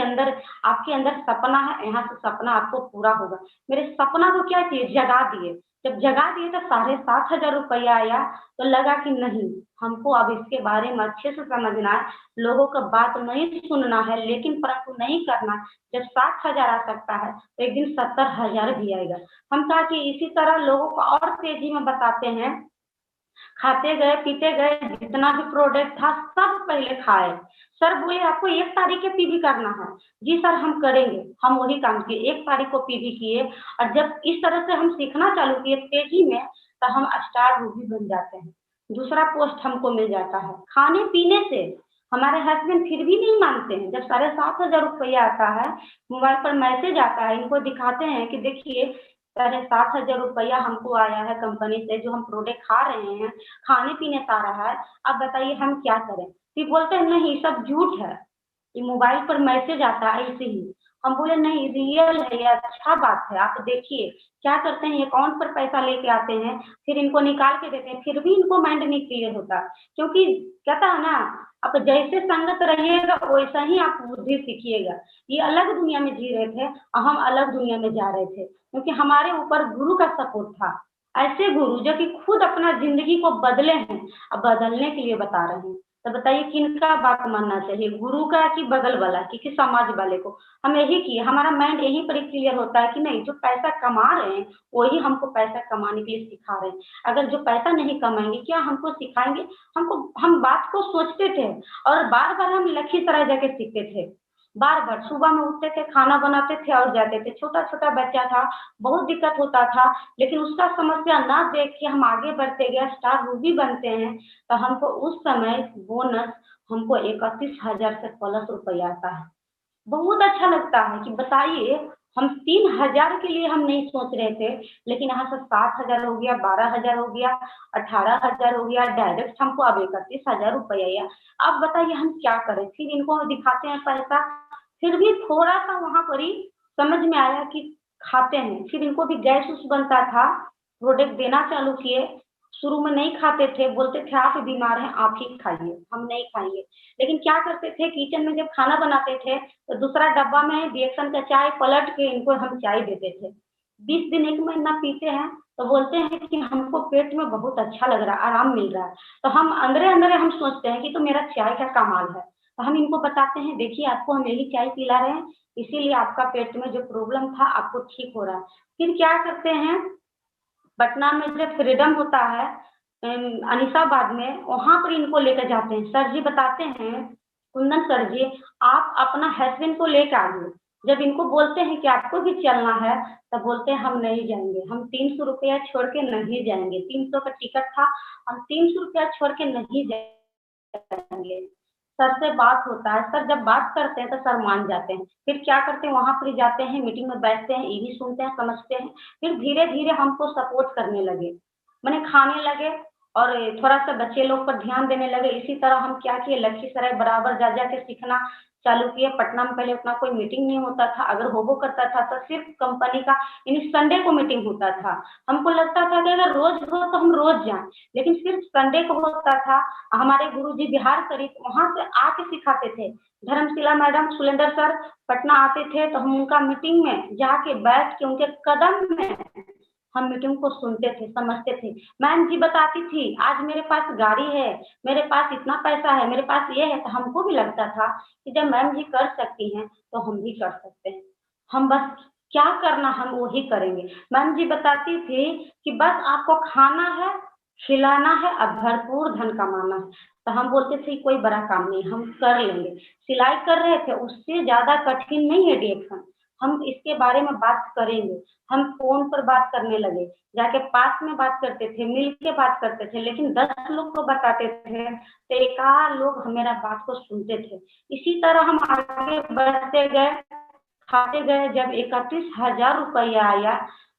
अंदर सपना है, यहाँ से सपना आपको पूरा होगा। मेरे सपना को क्या किए, जगा दिए। जब जगा दिए तो 7,500 रुपया आया, तो लगा कि नहीं, हमको अब इसके बारे में अच्छे से समझना है, लोगों का बात नहीं सुनना है, लेकिन परंतु नहीं करना। जब 7,000 आ सकता है तो एक दिन 70,000 भी आएगा। हम कहा कि इसी तरह लोगों को और तेजी में बताते हैं, खाते गए पीते गए, जितना भी प्रोडक्ट था सब पहले खाए। सर बोले आपको 1 तारीख के पीवी करना है। जी सर हम करेंगे। हम वही काम किए, 1 तारीख को पीवी किए। और जब इस तरह से हम सीखना चालू किए तेजी में, तो हम स्टार रूबी बन जाते हैं, दूसरा पोस्ट हमको मिल जाता है। खाने पीने से हमारे हस्बैंड फिर भी नहीं मानते हैं। जब 7,500 रुपया आता है, मोबाइल पर मैसेज आता है, इनको दिखाते हैं कि देखिए 7,500 रुपया हमको आया है कंपनी से, जो हम प्रोडक्ट खा रहे हैं, खाने पीने से आ रहा है, अब बताइए हम क्या करें। फिर बोलते हैं नहीं सब झूठ है, ये मोबाइल पर मैसेज आता है ऐसे ही। हम बोले नहीं रियल है, ये अच्छा बात है, आप देखिए क्या करते हैं, अकाउंट पर पैसा लेके आते हैं, फिर इनको निकाल के देते हैं, फिर भी इनको माइंड नहीं क्लियर होता। क्योंकि कहता है ना, आप जैसे संगत रहिएगा वैसा ही आप बुद्धि सीखिएगा। ये अलग दुनिया में जी रहे थे और हम अलग दुनिया में जा रहे थे, क्योंकि हमारे ऊपर गुरु का सपोर्ट था। ऐसे गुरु जो कि खुद अपना जिंदगी को बदले हैं, अब बदलने के लिए बता रहे हैं। तो बताइए किनका बात मानना चाहिए, गुरु का कि बगल वाला कि समाज वाले को। हम यही किए, हमारा माइंड यहीं पर क्लियर होता है कि नहीं, जो पैसा कमा रहे हैं वही हमको पैसा कमाने के लिए सिखा रहे हैं। अगर जो पैसा नहीं कमाएंगे क्या हमको सिखाएंगे। हम बात को सोचते थे और बार बार हम लखीसराय जाके सीखते थे। बार बार सुबह में उठते थे, खाना बनाते थे और जाते थे। छोटा छोटा बच्चा था, बहुत दिक्कत होता था, लेकिन उसका समस्या ना देख के हम आगे बढ़ते गए, स्टार रूबी बनते हैं। तो हमको उस समय बोनस हमको 31,000 से प्लस रुपया आता है। बहुत अच्छा लगता है कि बताइए, हम 3,000 के लिए हम नहीं सोच रहे थे, लेकिन यहाँ से 7,000 हो गया, 12,000 हो गया, 18,000 हो गया, डायरेक्ट हमको अब 31,000 रुपया आया। अब बताइए हम क्या करें। फिर इनको दिखाते हैं पैसा, फिर भी थोड़ा सा वहां पर ही समझ में आया कि खाते हैं। फिर इनको भी गैस उस बनता था, प्रोडक्ट देना चालू किए। शुरू में नहीं खाते थे, बोलते थे आप बीमार हैं आप ही खाइए, हम नहीं खाएंगे। लेकिन क्या करते थे, किचन में जब खाना बनाते थे तो दूसरा डब्बा में रिएक्शन का चाय पलट के इनको हम चाय देते थे। 20 दिन 1 महीना पीते हैं तो बोलते हैं कि हमको पेट में बहुत अच्छा लग रहा है, आराम मिल रहा है। तो हम अंदरे अंदरे हम सोचते हैं कि तो मेरा चाय का कमाल है। तो हम इनको बताते हैं देखिए आपको हम यही चाय पिला रहे हैं, इसीलिए आपका पेट में जो प्रॉब्लम था आपको ठीक हो रहा है। फिर क्या करते हैं, पटना में जब फ्रीडम होता है अनिसाबाद में, वहां पर इनको लेकर जाते हैं। सर जी बताते हैं, कुंदन सर जी आप अपना हस्बैंड को लेकर आइए। जब इनको बोलते हैं कि आपको भी चलना है, तब बोलते हैं हम नहीं जाएंगे, हम 300 रुपया छोड़ के नहीं जाएंगे। 300 का टिकट था, हम 300 रुपया छोड़ के नहीं जाएंगे। सर से बात होता है, सर जब बात करते हैं तो सर मान जाते हैं। फिर क्या करते हैं, वहां पर जाते हैं, मीटिंग में बैठते हैं, ये भी सुनते हैं समझते हैं। फिर धीरे धीरे हमको सपोर्ट करने लगे, मैंने खाने लगे और थोड़ा सा बच्चे लोग पर ध्यान देने लगे। इसी तरह हम क्या किए, लखीसराय बराबर जा जा के सीखना चालू किए। पटना में पहले उतना कोई मीटिंग नहीं होता था, अगर होबो करता था तो सिर्फ कंपनी का यानी संडे को मीटिंग होता था। हमको लगता था कि अगर रोज हो तो हम रोज जाएं, लेकिन सिर्फ संडे को होता था। हमारे गुरुजी बिहार शरीफ वहां से आके सिखाते थे। धर्मशिला मैडम सुलेंदर सर पटना आते थे, तो हम उनका मीटिंग में जाके बैठ के उनके कदम में हम मीटिंग को सुनते थे समझते थे। मैम जी बताती थी आज मेरे पास गाड़ी है, मेरे पास इतना पैसा है, मेरे पास ये है। तो हमको भी लगता था कि जब मैम जी कर सकती हैं तो हम भी कर सकते हैं। हम बस क्या करना हम वही करेंगे। मैम जी बताती थी कि बस आपको खाना है, खिलाना है और भरपूर धन कमाना है। तो हम बोलते थे कोई बड़ा काम नहीं, हम कर लेंगे। सिलाई कर रहे थे, उससे ज्यादा कठिन नहीं है डिएक्शन। हम इसके बारे में बात करेंगे। हम फोन पर बात करने लगे, जाके पास में बात करते थे, मिल के बात करते थे, लेकिन 10 लोग को बताते थे तो एक आध लोग मेरा बात को सुनते थे। इसी तरह हम आगे बढ़ते गए, खाते गए। जब 31,000 रुपया आया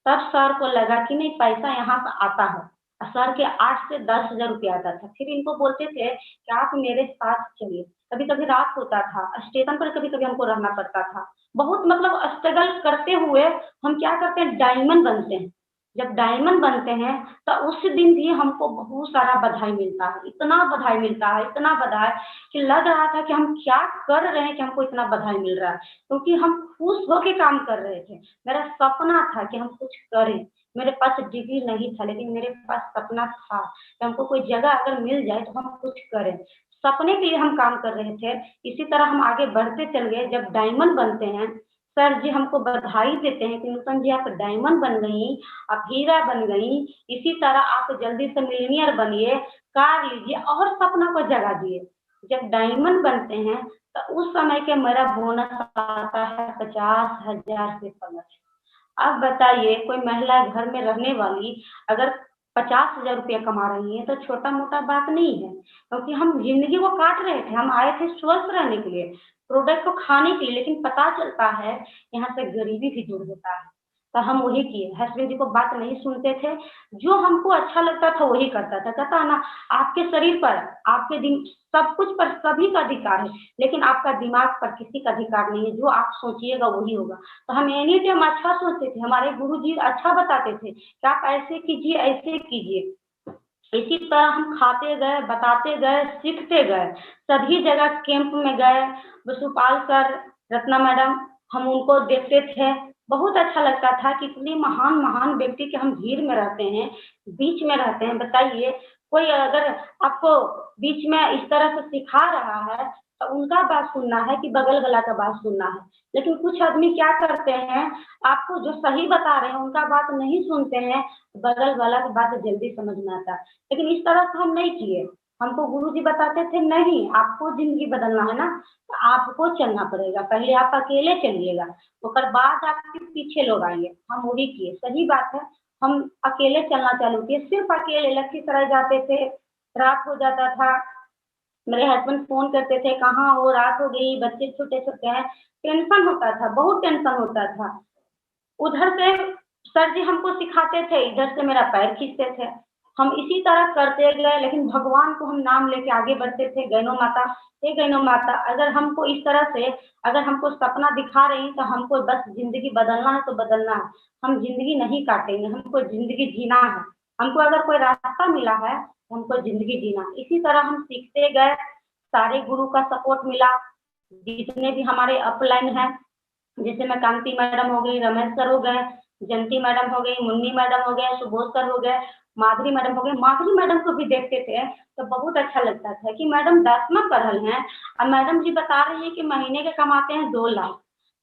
तब सर को लगा कि नहीं, पैसा यहाँ से आता है। सर के 8 से 10,000 रुपया आता था। फिर इनको बोलते थे कि आप मेरे साथ चलिए। कभी कभी रात होता था, स्टेशन पर कभी कभी हमको रहना पड़ता था। बहुत मतलब स्ट्रगल करते हुए हम क्या करते हैं, डायमंड बनते हैं। जब डायमंड बनते हैं तो उस दिन भी हमको बहुत सारा बधाई मिलता है, इतना बधाई मिलता है, इतना बधाई कि लग रहा था कि हम क्या कर रहे हैं कि हमको इतना बधाई मिल रहा है, क्योंकि हम खुश होके काम कर रहे थे। मेरा सपना था कि हम कुछ करें। मेरे पास डिग्री नहीं था, लेकिन मेरे पास सपना था कि हमको कोई जगह अगर मिल जाए तो हम कुछ करें। सपने के लिए हम काम कर रहे थे। इसी तरह हम आगे बढ़ते चल गए। जब डायमंड बनते हैं, सर जी हमको बधाई देते हैं कि नूतन जी आप डायमंड बन गई, आप हीरा बन गई। इसी तरह आप जल्दी से मिलीनियर बनिए, कार लीजिए और सपना को जगा दिए। जब डायमंड बनते हैं तो उस समय के मेरा बोनस आता है 50,000 से प्लस। अब बताइए, कोई महिला घर में रहने वाली अगर 50,000 रुपया कमा रही है तो छोटा मोटा बात नहीं है, क्योंकि हम जिंदगी को काट रहे थे। हम आए थे स्वस्थ रहने के लिए, प्रोडक्ट को खाने के लिए, लेकिन पता चलता है यहाँ से गरीबी भी दूर होता है। तो हम वही किए। हसबैंड जी को बात नहीं सुनते थे, जो हमको अच्छा लगता था वही करता था। कहता है ना, आपके शरीर पर, आपके दिन, सब कुछ पर सभी का अधिकार है, लेकिन आपका दिमाग पर किसी का अधिकार नहीं है। जो आप सोचिएगा वही होगा। तो हम एनी टाइम अच्छा सोचते थे। हमारे गुरुजी अच्छा बताते थे कि आप ऐसे कीजिए, ऐसे कीजिए। इसी तरह हम खाते गए, बताते गए, सीखते गए। सभी जगह कैंप में गए। वसुपाल सर, रत्ना मैडम, हम उनको देखते थे। बहुत अच्छा लगता था कि इतने महान महान व्यक्ति के हम भीड़ में रहते हैं, बीच में रहते हैं। बताइए, कोई अगर आपको बीच में इस तरह से सिखा रहा है तो उनका बात सुनना है कि बगल वाला का बात सुनना है। लेकिन कुछ आदमी क्या करते हैं, आपको जो सही बता रहे हैं उनका बात नहीं सुनते हैं, बगल वाला की बात जल्दी समझ में आता है। लेकिन इस तरह से हम नहीं किए। हमको गुरुजी बताते थे, नहीं आपको जिंदगी बदलना है ना, तो आपको चलना पड़ेगा। पहले आप अकेले चलिएगा, उसके बाद आपके पीछे लोग आएंगे। हम वही किए, सही बात है। हम अकेले चलना चालू किए, सिर्फ अकेले। लखीसराय जाते थे, रात हो जाता था, मेरे हस्बैंड फोन करते थे, कहाँ हो, रात हो गई, बच्चे छोटे छोटे हैं। टेंशन होता था, बहुत टेंशन होता था। उधर से सर जी हमको सिखाते थे, इधर से मेरा पैर खींचते थे। हम इसी तरह करते गए, लेकिन भगवान को हम नाम लेके आगे बढ़ते थे। गैनो माता, हे गैनो माता, अगर हमको इस तरह से, अगर हमको सपना दिखा रही तो हमको बस जिंदगी बदलना है तो बदलना है। हम जिंदगी नहीं काटेंगे, हमको जिंदगी जीना है। हमको अगर कोई रास्ता मिला है तो हमको जिंदगी जीना है। इसी तरह हम सीखते गए। सारे गुरु का सपोर्ट मिला। जितने भी हमारे अपलाइन हैं, जैसे मैं कांति मैडम हो गई, रमेश सर हो गए, जयंती मैडम हो गई, मुन्नी मैडम हो गए, सुबोध सर हो गए, माधुरी मैडम हो गए। माधुरी मैडम को भी देखते थे तो बहुत अच्छा लगता था कि मैडम 10वां पढ़ल हैं और मैडम जी बता रही है कि महीने के कमाते हैं 2 लाख।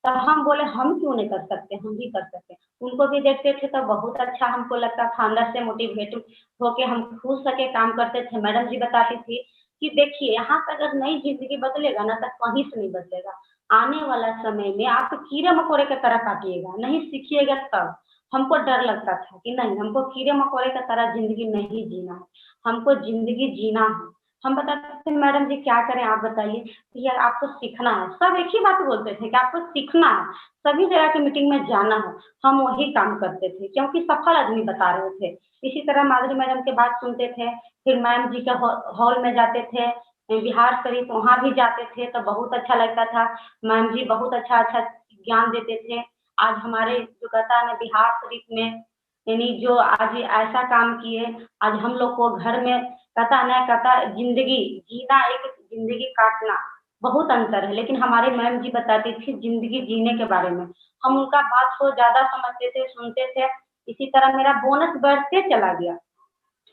तो हम बोले हम क्यों नहीं कर सकते, हम भी कर सकते हैं। उनको भी देखते थे तो बहुत अच्छा हमको लगता था, अंदर से मोटिवेट होके हम खुश सके काम करते थे। मैडम जी बताती थी कि देखिए, यहाँ से अगर नई जिंदगी बदलेगा ना तो कहीं से नहीं बदलेगा। आने वाला समय में आप कीड़े मकोड़े की तरह काटिएगा, नहीं सीखिएगा तब। हमको डर लगता था कि नहीं, हमको कीड़े मकोड़े की तरह जिंदगी नहीं जीना है, हमको जिंदगी जीना है। हम बताते थे मैडम जी क्या करें आप बताइए। तो यार आपको सीखना है, सब एक ही बात बोलते थे कि आपको सीखना है, सभी जगह की मीटिंग में जाना है। हम वही काम करते थे क्योंकि सफल आदमी बता रहे थे। इसी तरह माधुरी मैडम के बात सुनते थे, फिर मैम जी के हॉल में जाते थे, बिहार शरीफ वहाँ भी जाते थे तो बहुत अच्छा लगता था। मैम जी बहुत अच्छा अच्छा ज्ञान देते थे। आज हमारे जो कहता है ना बिहार शरीफ में, यानी जो आज ये ऐसा काम किए, आज हम लोग को घर में कहता ना, कहता जिंदगी जीना एक जिंदगी काटना बहुत अंतर है। लेकिन हमारे मैम जी बताती थी जिंदगी जीने के बारे में। हम उनका बात को ज्यादा समझते थे, सुनते थे। इसी तरह मेरा बोनस बढ़ते चला गया।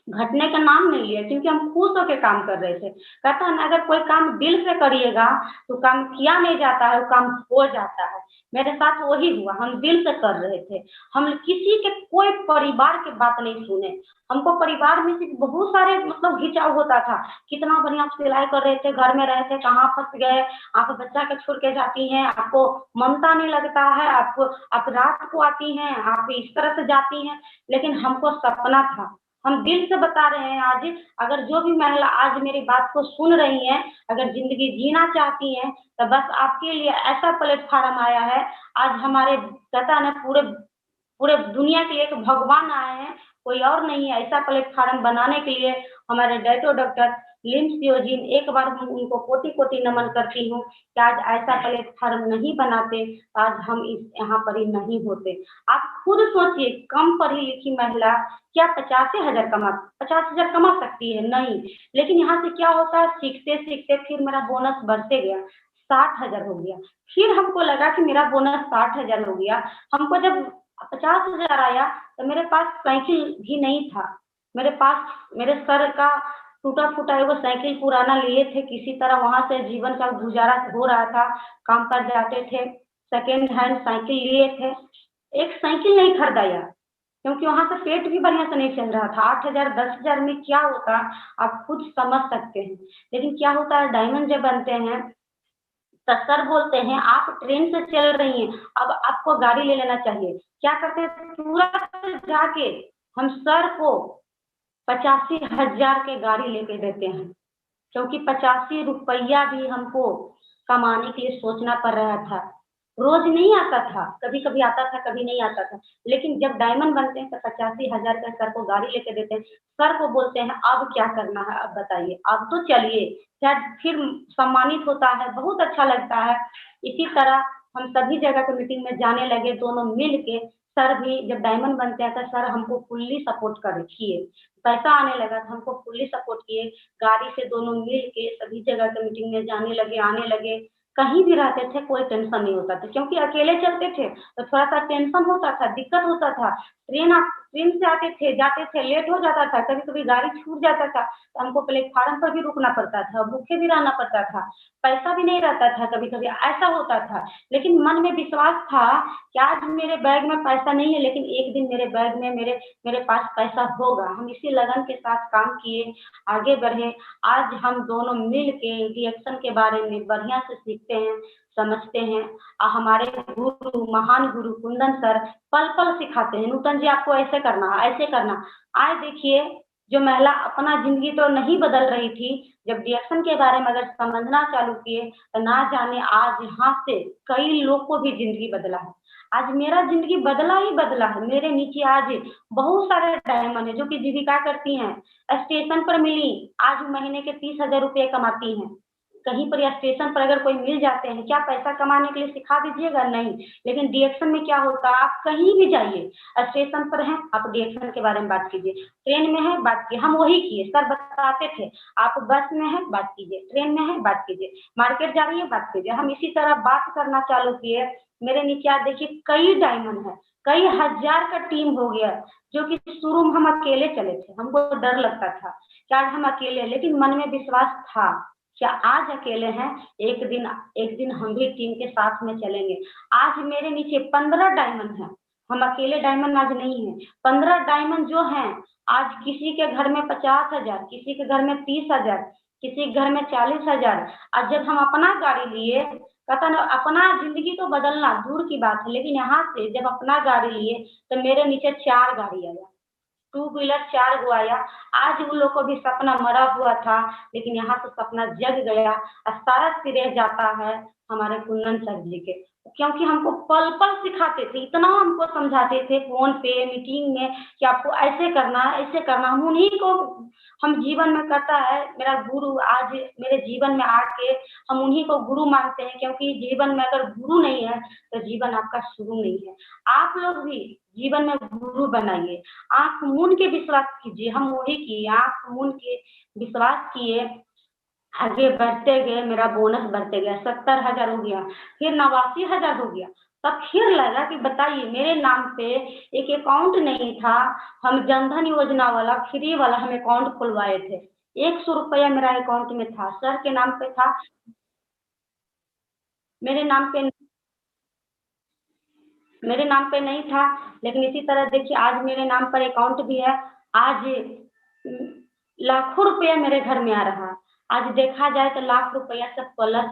घटने का नाम नहीं लिया, क्योंकि हम खुश होकर काम कर रहे थे। कहता है ना, अगर कोई काम दिल से करिएगा तो काम किया नहीं जाता है, वो काम हो जाता है। मेरे साथ वही हुआ, हम दिल से कर रहे थे, हम किसी के कोई परिवार की बात नहीं सुने। हमको परिवार में से बहुत सारे मतलब खिंचाव होता था, कितना बढ़िया आप सिलाई कर रहे थे, घर में रहे थे, कहाँ फंस गए, आप बच्चा के छोड़ के जाती हैं, आपको ममता नहीं लगता है, आपको आप रात को आती हैं, आप इस तरह से जाती हैं। लेकिन हमको सपना था, हम दिल से बता रहे हैं आज, अगर जो भी महिला आज मेरी बात को सुन रही हैं, अगर जिंदगी जीना चाहती हैं, तो बस आपके लिए ऐसा प्लेटफार्म आया है। आज हमारे कहता है ना, पूरे पूरे दुनिया के एक भगवान आए हैं, कोई और नहीं है। ऐसा प्लेटफार्म बनाने के लिए हमारे डैटो डॉक्टर लिम्स योजीन, एक बार मैं उनको कोटि कोटि नमन करती हूँ कि आज ऐसा प्लेटफार्म नहीं बनाते तो आज हम इस यहाँ पर ही नहीं होते। आप खुद सोचिए, कम पढ़ी लिखी महिला क्या 50,000 कमा सकती है? नहीं। लेकिन यहाँ से क्या होता है, सीखते सीखते फिर मेरा बोनस बढ़ते गया, 60,000 हो गया। फिर हमको लगा कि मेरा बोनस 60,000 हो गया। हमको जब 50,000 आया तो मेरे पास साइकिल भी नहीं था। मेरे पास मेरे सर का टूटा फूटा एगो साइकिल पुराना लिए थे, किसी तरह वहां से जीवन का गुजारा हो रहा था, काम पर जाते थे, सेकेंड हैंड साइकिल लिए थे। एक साइकिल नहीं खरीदा यार, क्योंकि वहां से पेट भी बढ़िया से नहीं चल रहा था। 8,000 10,000 में क्या होता आप खुद समझ सकते हैं। लेकिन क्या होता है, डायमंड जब बनते हैं तो सर बोलते हैं आप ट्रेन से चल रही हैं, अब आपको गाड़ी ले लेना चाहिए। क्या करते हैं, तुरंत जाके हम सर को 85,000 के गाड़ी लेके देते हैं, क्योंकि 85 रुपया भी हमको कमाने के लिए सोचना पड़ रहा था। रोज नहीं आता था, कभी कभी आता था, कभी नहीं आता था। लेकिन जब डायमंड बनते हैं तो 85,000 का सर को गाड़ी लेके देते हैं। सर को बोलते हैं अब क्या करना है, अब बताइए, अब तो चलिए। शायद फिर सम्मानित होता है, बहुत अच्छा लगता है। इसी तरह हम सभी जगह के मीटिंग में जाने लगे, दोनों मिल के। सर भी जब डायमंड बनते हैं तो सर हमको फुल्ली सपोर्ट कर किए, पैसा आने लगा तो हमको फुल्ली सपोर्ट किए। गाड़ी से दोनों मिल के सभी जगह के मीटिंग में जाने लगे, आने लगे। कहीं भी रहते थे कोई टेंशन नहीं होता था, क्योंकि अकेले चलते थे तो थोड़ा सा टेंशन होता था, दिक्कत होता था। ट्रेन से आते थे, जाते थे, लेट हो जाता था, कभी कभी गाड़ी छूट जाता था तो हमको प्लेटफार्म पर भी रुकना पड़ता था, भूखे भी रहना पड़ता था, पैसा भी नहीं रहता था, कभी कभी ऐसा होता था। लेकिन मन में विश्वास था कि आज मेरे बैग में पैसा नहीं है, लेकिन एक दिन मेरे बैग में मेरे पास पैसा होगा। हम इसी लगन के साथ काम किए, आगे बढ़े। आज हम दोनों मिल के रिएक्शन के बारे में बढ़िया से सीखते हैं, समझते हैं। हमारे गुरु, महान गुरु कुंदन सर पल पल सिखाते हैं, नूतन जी आपको ऐसे करना है, ऐसे करना। आज देखिए, जो महिला अपना जिंदगी तो नहीं बदल रही थी, जब रिएक्शन के बारे में अगर समझना चालू किए तो ना जाने आज यहाँ से कई लोग को भी जिंदगी बदला है। आज मेरा जिंदगी बदला ही बदला है। मेरे नीचे आज बहुत सारे डायमंड है जो कि जीविका करती हैं, स्टेशन पर मिली, आज महीने के 30,000 रुपये कमाती हैं। कहीं पर या स्टेशन पर अगर कोई मिल जाते हैं, क्या पैसा कमाने के लिए सिखा दीजिएगा? नहीं। लेकिन रिएक्शन में क्या होता है, आप कहीं भी जाइए, स्टेशन पर हैं आप रिएक्शन के बारे में बात कीजिए, ट्रेन में है बात कीजिए। हम वही किए, सर बताते थे, आप बस में है बात कीजिए, ट्रेन में है बात कीजिए, मार्केट जा रही है बात कीजिए। हम इसी तरह बात करना चालू किए। मेरे नीचे आज देखिए कई डायमंड है, कई हजार का टीम हो गया। जो कि शुरू में हम अकेले चले थे, हमको डर लगता था कि आज हम अकेले हैं, लेकिन मन में विश्वास था क्या आज अकेले हैं, एक दिन हम भी टीम के साथ में चलेंगे। आज मेरे नीचे 15 डायमंड हैं, हम अकेले डायमंड आज नहीं है। 15 डायमंड जो हैं, आज किसी के घर में 50,000, किसी के घर में 30,000, किसी के घर में 40,000। आज जब हम अपना गाड़ी लिए, कहता ना, अपना जिंदगी तो बदलना दूर की बात है, लेकिन यहाँ से जब अपना गाड़ी लिए तो मेरे नीचे 4 गाड़ी आया, टू व्हीलर 4 गो आया। आज उन लोग को भी सपना मरा हुआ था, लेकिन यहाँ तो सपना जग गया। और सारा श्रेय जाता है हमारे कुंदन सर जी के, क्योंकि हमको पल पल सिखाते थे, इतना हमको समझाते थे फोन पे, मीटिंग में, कि आपको ऐसे करना है, ऐसे करना। हम उन्हीं को हम जीवन में करता है मेरा गुरु आज मेरे जीवन में आके, हम उन्हीं को गुरु मानते हैं, क्योंकि जीवन में अगर गुरु नहीं है तो जीवन आपका शुरू नहीं है। आप लोग भी जीवन में गुरु बनाइए, आंख मूंद के विश्वास कीजिए। हम वही किए, आंख मूंद के विश्वास किए, आगे बढ़ते गए, मेरा बोनस बढ़ते गया, 70,000 हो गया, फिर 89,000 हो गया, तब फिर लगा कि बताइए मेरे नाम पे एक अकाउंट नहीं था, हम जनधन योजना वाला फ्री वाला हम अकाउंट खुलवाए थे, 100 रुपया मेरा अकाउंट में था, सर के नाम पे था, मेरे नाम पे मेरे नाम पे नहीं था। लेकिन इसी तरह देखिए आज मेरे नाम पर अकाउंट भी है। आज लाखों रुपया मेरे घर में आ रहा है। आज देखा जाए तो लाख रुपया से प्लस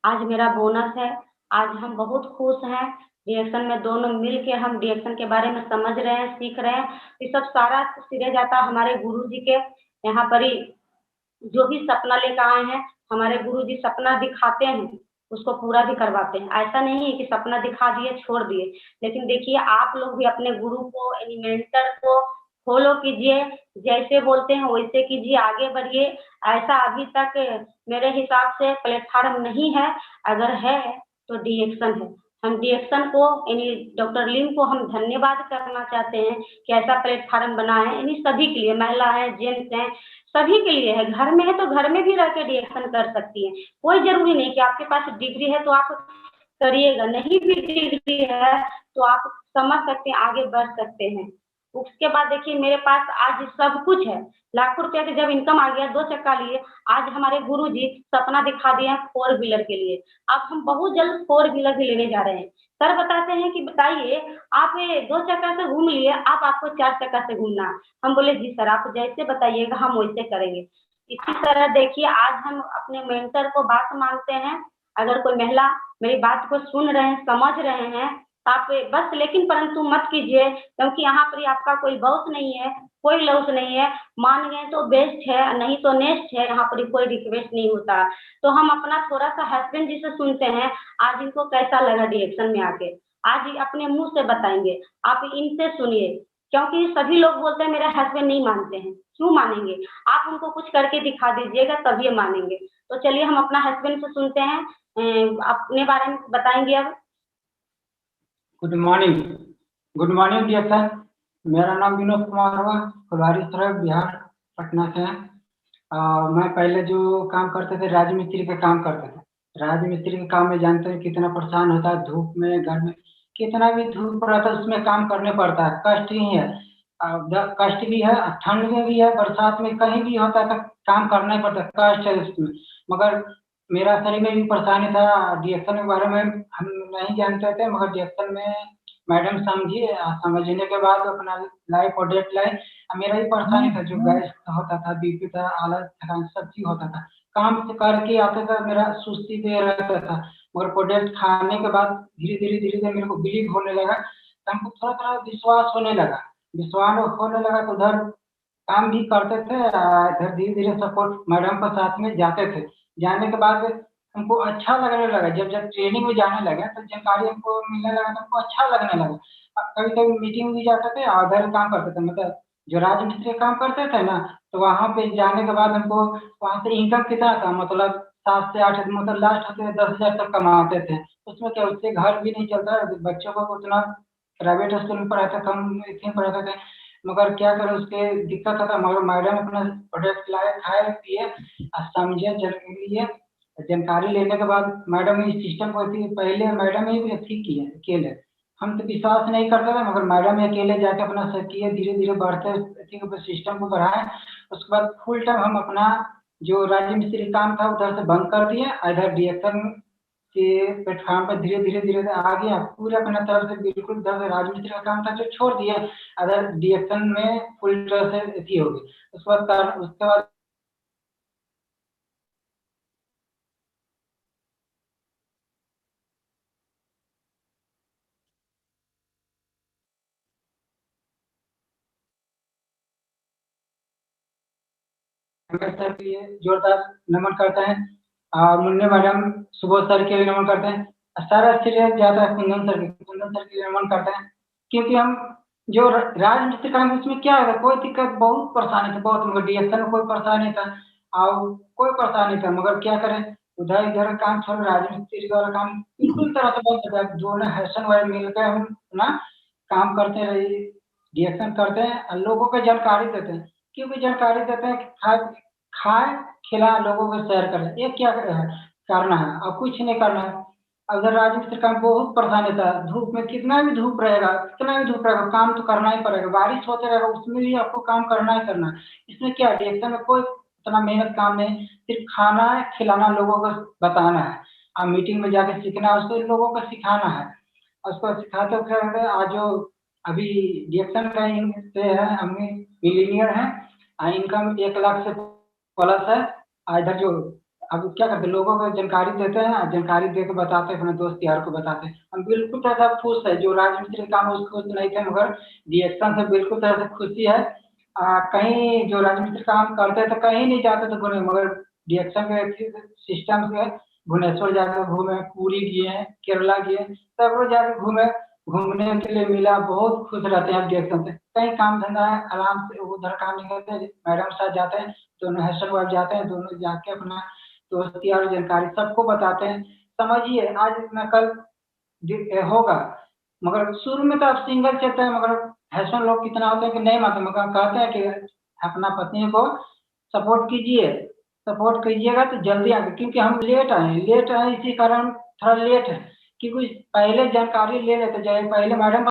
आज मेरा बोनस है। आज हम बहुत खुश हैं। डीएक्शन में दोनों मिल के हम डीएक्शन के बारे में समझ रहे हैं, सीख रहे हैं। ये सब सारा सिरे जाता हमारे गुरुजी के यहाँ पर ही। जो भी सपना लेकर आए हैं, हमारे गुरुजी सपना दिखाते हैं, उसको पूरा भी करवाते हैं। ऐसा नहीं है कि सपना दिखा दिए छोड़ दिए। लेकिन देखिए आप लोग भी अपने गुरु को, एलिमेंटर को फॉलो कीजिए, जैसे बोलते हैं वैसे कीजिए, आगे बढ़िए। ऐसा अभी तक मेरे हिसाब से प्लेटफार्म नहीं है, अगर है तो डीएक्शन है। हम डीएक्शन को यानी डॉक्टर लिम को हम धन्यवाद करना चाहते हैं कि ऐसा प्लेटफार्म बना है, यानी सभी के लिए, महिला है, जेंट्स हैं, सभी के लिए है। घर में है तो घर में भी रह के डीएक्शन कर सकती है। कोई जरूरी नहीं कि आपके पास डिग्री है तो आप करिएगा, नहीं भी डिग्री है तो आप समझ सकते हैं, आगे बढ़ सकते हैं। उसके बाद देखिए मेरे पास आज सब कुछ है। लाखों रुपया की जब इनकम आ गया, 2 चक्का लिए, आज हमारे गुरुजी सपना दिखा दिए हैं 4 व्हीलर के लिए। अब हम बहुत जल्द 4 व्हीलर भी लेने जा रहे हैं। सर बताते हैं कि बताइए आप ये 2 चक्का से घूम लिए, आप आपको 4 चक्का से घूमना है। हम बोले जी सर, आप जैसे बताइएगा हम वैसे करेंगे। इसी तरह देखिए आज हम अपने मेंटर को बात मानते हैं। अगर कोई महिला मेरी बात को सुन रहे हैं, समझ रहे हैं, तो आप बस लेकिन परंतु मत कीजिए, क्योंकि यहाँ पर आपका कोई बॉस नहीं है, कोई लॉस नहीं है। मान गए तो बेस्ट है, नहीं तो नेक्स्ट है, यहाँ पर कोई रिक्वेस्ट नहीं होता। तो हम अपना थोड़ा सा हस्बैंड जी से सुनते हैं, आज इनको कैसा लगा डीएक्शन में आके। आज ये अपने मुंह से बताएंगे, आप इनसे सुनिए। क्योंकि सभी लोग बोलते हैं मेरे हस्बैंड नहीं मानते हैं, क्यों मानेंगे? आप उनको कुछ करके दिखा दीजिएगा तब ये मानेंगे। तो चलिए हम अपना हस्बैंड से सुनते हैं, अपने बारे में बताएंगे अब।
Good morning. Good morning dear sir. मेरा नाम विनोद कुमार हुआ, फुलवारी तरफ बिहार, पटना से है। मैं पहले जो काम करते थे राजमिस्त्री का काम करते थे। राजमिस्त्री के काम में जानते हैं कितना परेशान होता है, धूप में, घर में कितना भी धूप रहता है उसमें काम करने पड़ता है। कष्ट ही है, कष्ट भी है, ठंड में भी है, बरसात में, कहीं भी होता है तो काम करना ही पड़ता है, कष्ट है उसमें। मगर मेरा शरीर में भी परेशानी था। डीएक्शन के बारे में हम नहीं जानते थे, मगर डीएक्शन में मैडम समझने के बाद अपना लाइफ और डेट लाई। मेरा ही परेशानी था, जो गैस होता था, बीपी था, आलस, थकान, सब चीज होता था। काम से करके आते था, मेरा सुस्ती पे रहता था। मगर प्रोडक्ट खाने के बाद धीरे धीरे मेरे को बिलीव होने लगा, तो हमको थोड़ा थोड़ा विश्वास होने लगा। विश्वास होने लगा तो उधर काम भी करते थे, इधर धीरे धीरे सपोर्ट मैडम के साथ में जाते थे। जाने के बाद हमको अच्छा लगने लगा। जब जब ट्रेनिंग में जाने लगे तो जानकारी हमको मिलने लगा तो हमको अच्छा लगने लगा। कभी कभी मीटिंग भी जाते थे और उधर काम करते थे, मतलब जो राजमिस्त्री काम करते थे ना, तो वहाँ पे जाने के बाद हमको वहाँ से इनकम कितना था, मतलब 7 से 8, मतलब लास्ट होते 10,000 तक कमाते थे। उसमें क्या, उससे घर भी नहीं चलता, बच्चों को उतना प्राइवेट स्कूल में पढ़ाते, कम इतने पढ़ाते थे। मगर क्या करें, उसके दिक्कत था। मगर मैडम अपना प्रोडक्ट लाए, खाए पिए और समझे, लिए। जानकारी लेने के बाद मैडम इस सिस्टम को पहले मैडम ही ठीक किए अकेले। हम तो विश्वास नहीं करते थे, मगर मैडम ही अकेले जाके अपना सब किए, धीरे धीरे बढ़ते सिस्टम को बढ़ाए। उसके बाद फुल टाइम हम अपना जो राज्य मिस्त्री काम था उधर से बंद कर दिए, इधर डीएक्शन के प्लेटफॉर्म पर धीरे धीरे आ गया। पूरे अपना तरफ से बिल्कुल उधर से राजमिस्त्री का काम था जो छोड़ दिए, अदर डीएक्शन में फुल तरह से अथी हो गई। उसके बाद सर के लिए जोरदार नमन करते हैं, और मुन्ने मैडम, सुबोध सर के लिए नमन करते हैं। सारा श्रेय जाता है कुंदन सर के लिए नमन करते हैं। क्योंकि हम जो राजनीति काम, उसमें क्या है, कोई दिक्कत, बहुत परेशानी था, बहुत, मगर डीएक्शन में कोई परेशानी था और कोई परेशानी था। मगर क्या करें, उधर इधर काम छोड़ राजमिस्त्री वाला काम बिल्कुल तरह से बंद था। दोनों हैशन वाले मिलकर हम अपना काम करते रहे, डीएक्शन करते हैं और लोगों को जानकारी देते हैं। क्योंकि जानकारी देते हैं कि खाए खिला, लोगों को शेयर करें, ये क्या करना है और कुछ नहीं करना है। अगर राजमिस्त्री काम बहुत परेशानी था, धूप में कितना भी धूप रहेगा, काम तो करना ही पड़ेगा, बारिश होते रहेगा उसमें भी आपको काम करना ही करना है। इसमें क्या रिएक्शन में कोई इतना मेहनत काम नहीं, सिर्फ खाना है, खिलाना, लोगों को बताना है। आप मीटिंग में जाके सीखना है, उसको लोगों को सिखाना है। उसको सिखाते फिर आज जो अभी रिएक्शन का से है, हमें मिलीनियर है, इनकम 1 लाख से प्लस है। इधर जो अब क्या करते हैं, लोगों को जानकारी देते हैं, जानकारी दे के बताते हैं, अपने दोस्त यार को बताते हैं। हम बिल्कुल तरह से खुश है, जो राजमिस्त्री काम उसको नहीं थे, मगर रिएक्शन से बिल्कुल तरह से खुशी है। कहीं जो राजमिस्त्री काम करते थे कहीं नहीं जाते थे घूमने, मगर रिएक्शन के सिस्टम से भुवनेश्वर जाकर घूमे, पुरी गए, केरला गए, सब लोग जाकर घूमे, घूमने के लिए मिला, बहुत खुश रहते हैं रिएक्शन से। कहीं काम धंधा है आराम से उधर काम नहीं करते, मैडम साथ जाते हैं, दोनों हस्बैंड वाइफ जाते हैं, दोनों जाके अपना दोस्ती और जानकारी सबको बताते हैं। समझिए आज न कल होगा, मगर शुरू में तो आप सिंगल चलते हैं, मगर हस्बैंड लोग कितना होते हैं कि नहीं मानते, मगर कहते हैं कि अपना पत्नी को सपोर्ट कीजिए, सपोर्ट कीजिएगा तो जल्दी आगे, क्योंकि हम लेट आए इसी कारण थोड़ा लेट है, क्योंकि पहले जानकारी ले लेते, जैसे पहले मैडम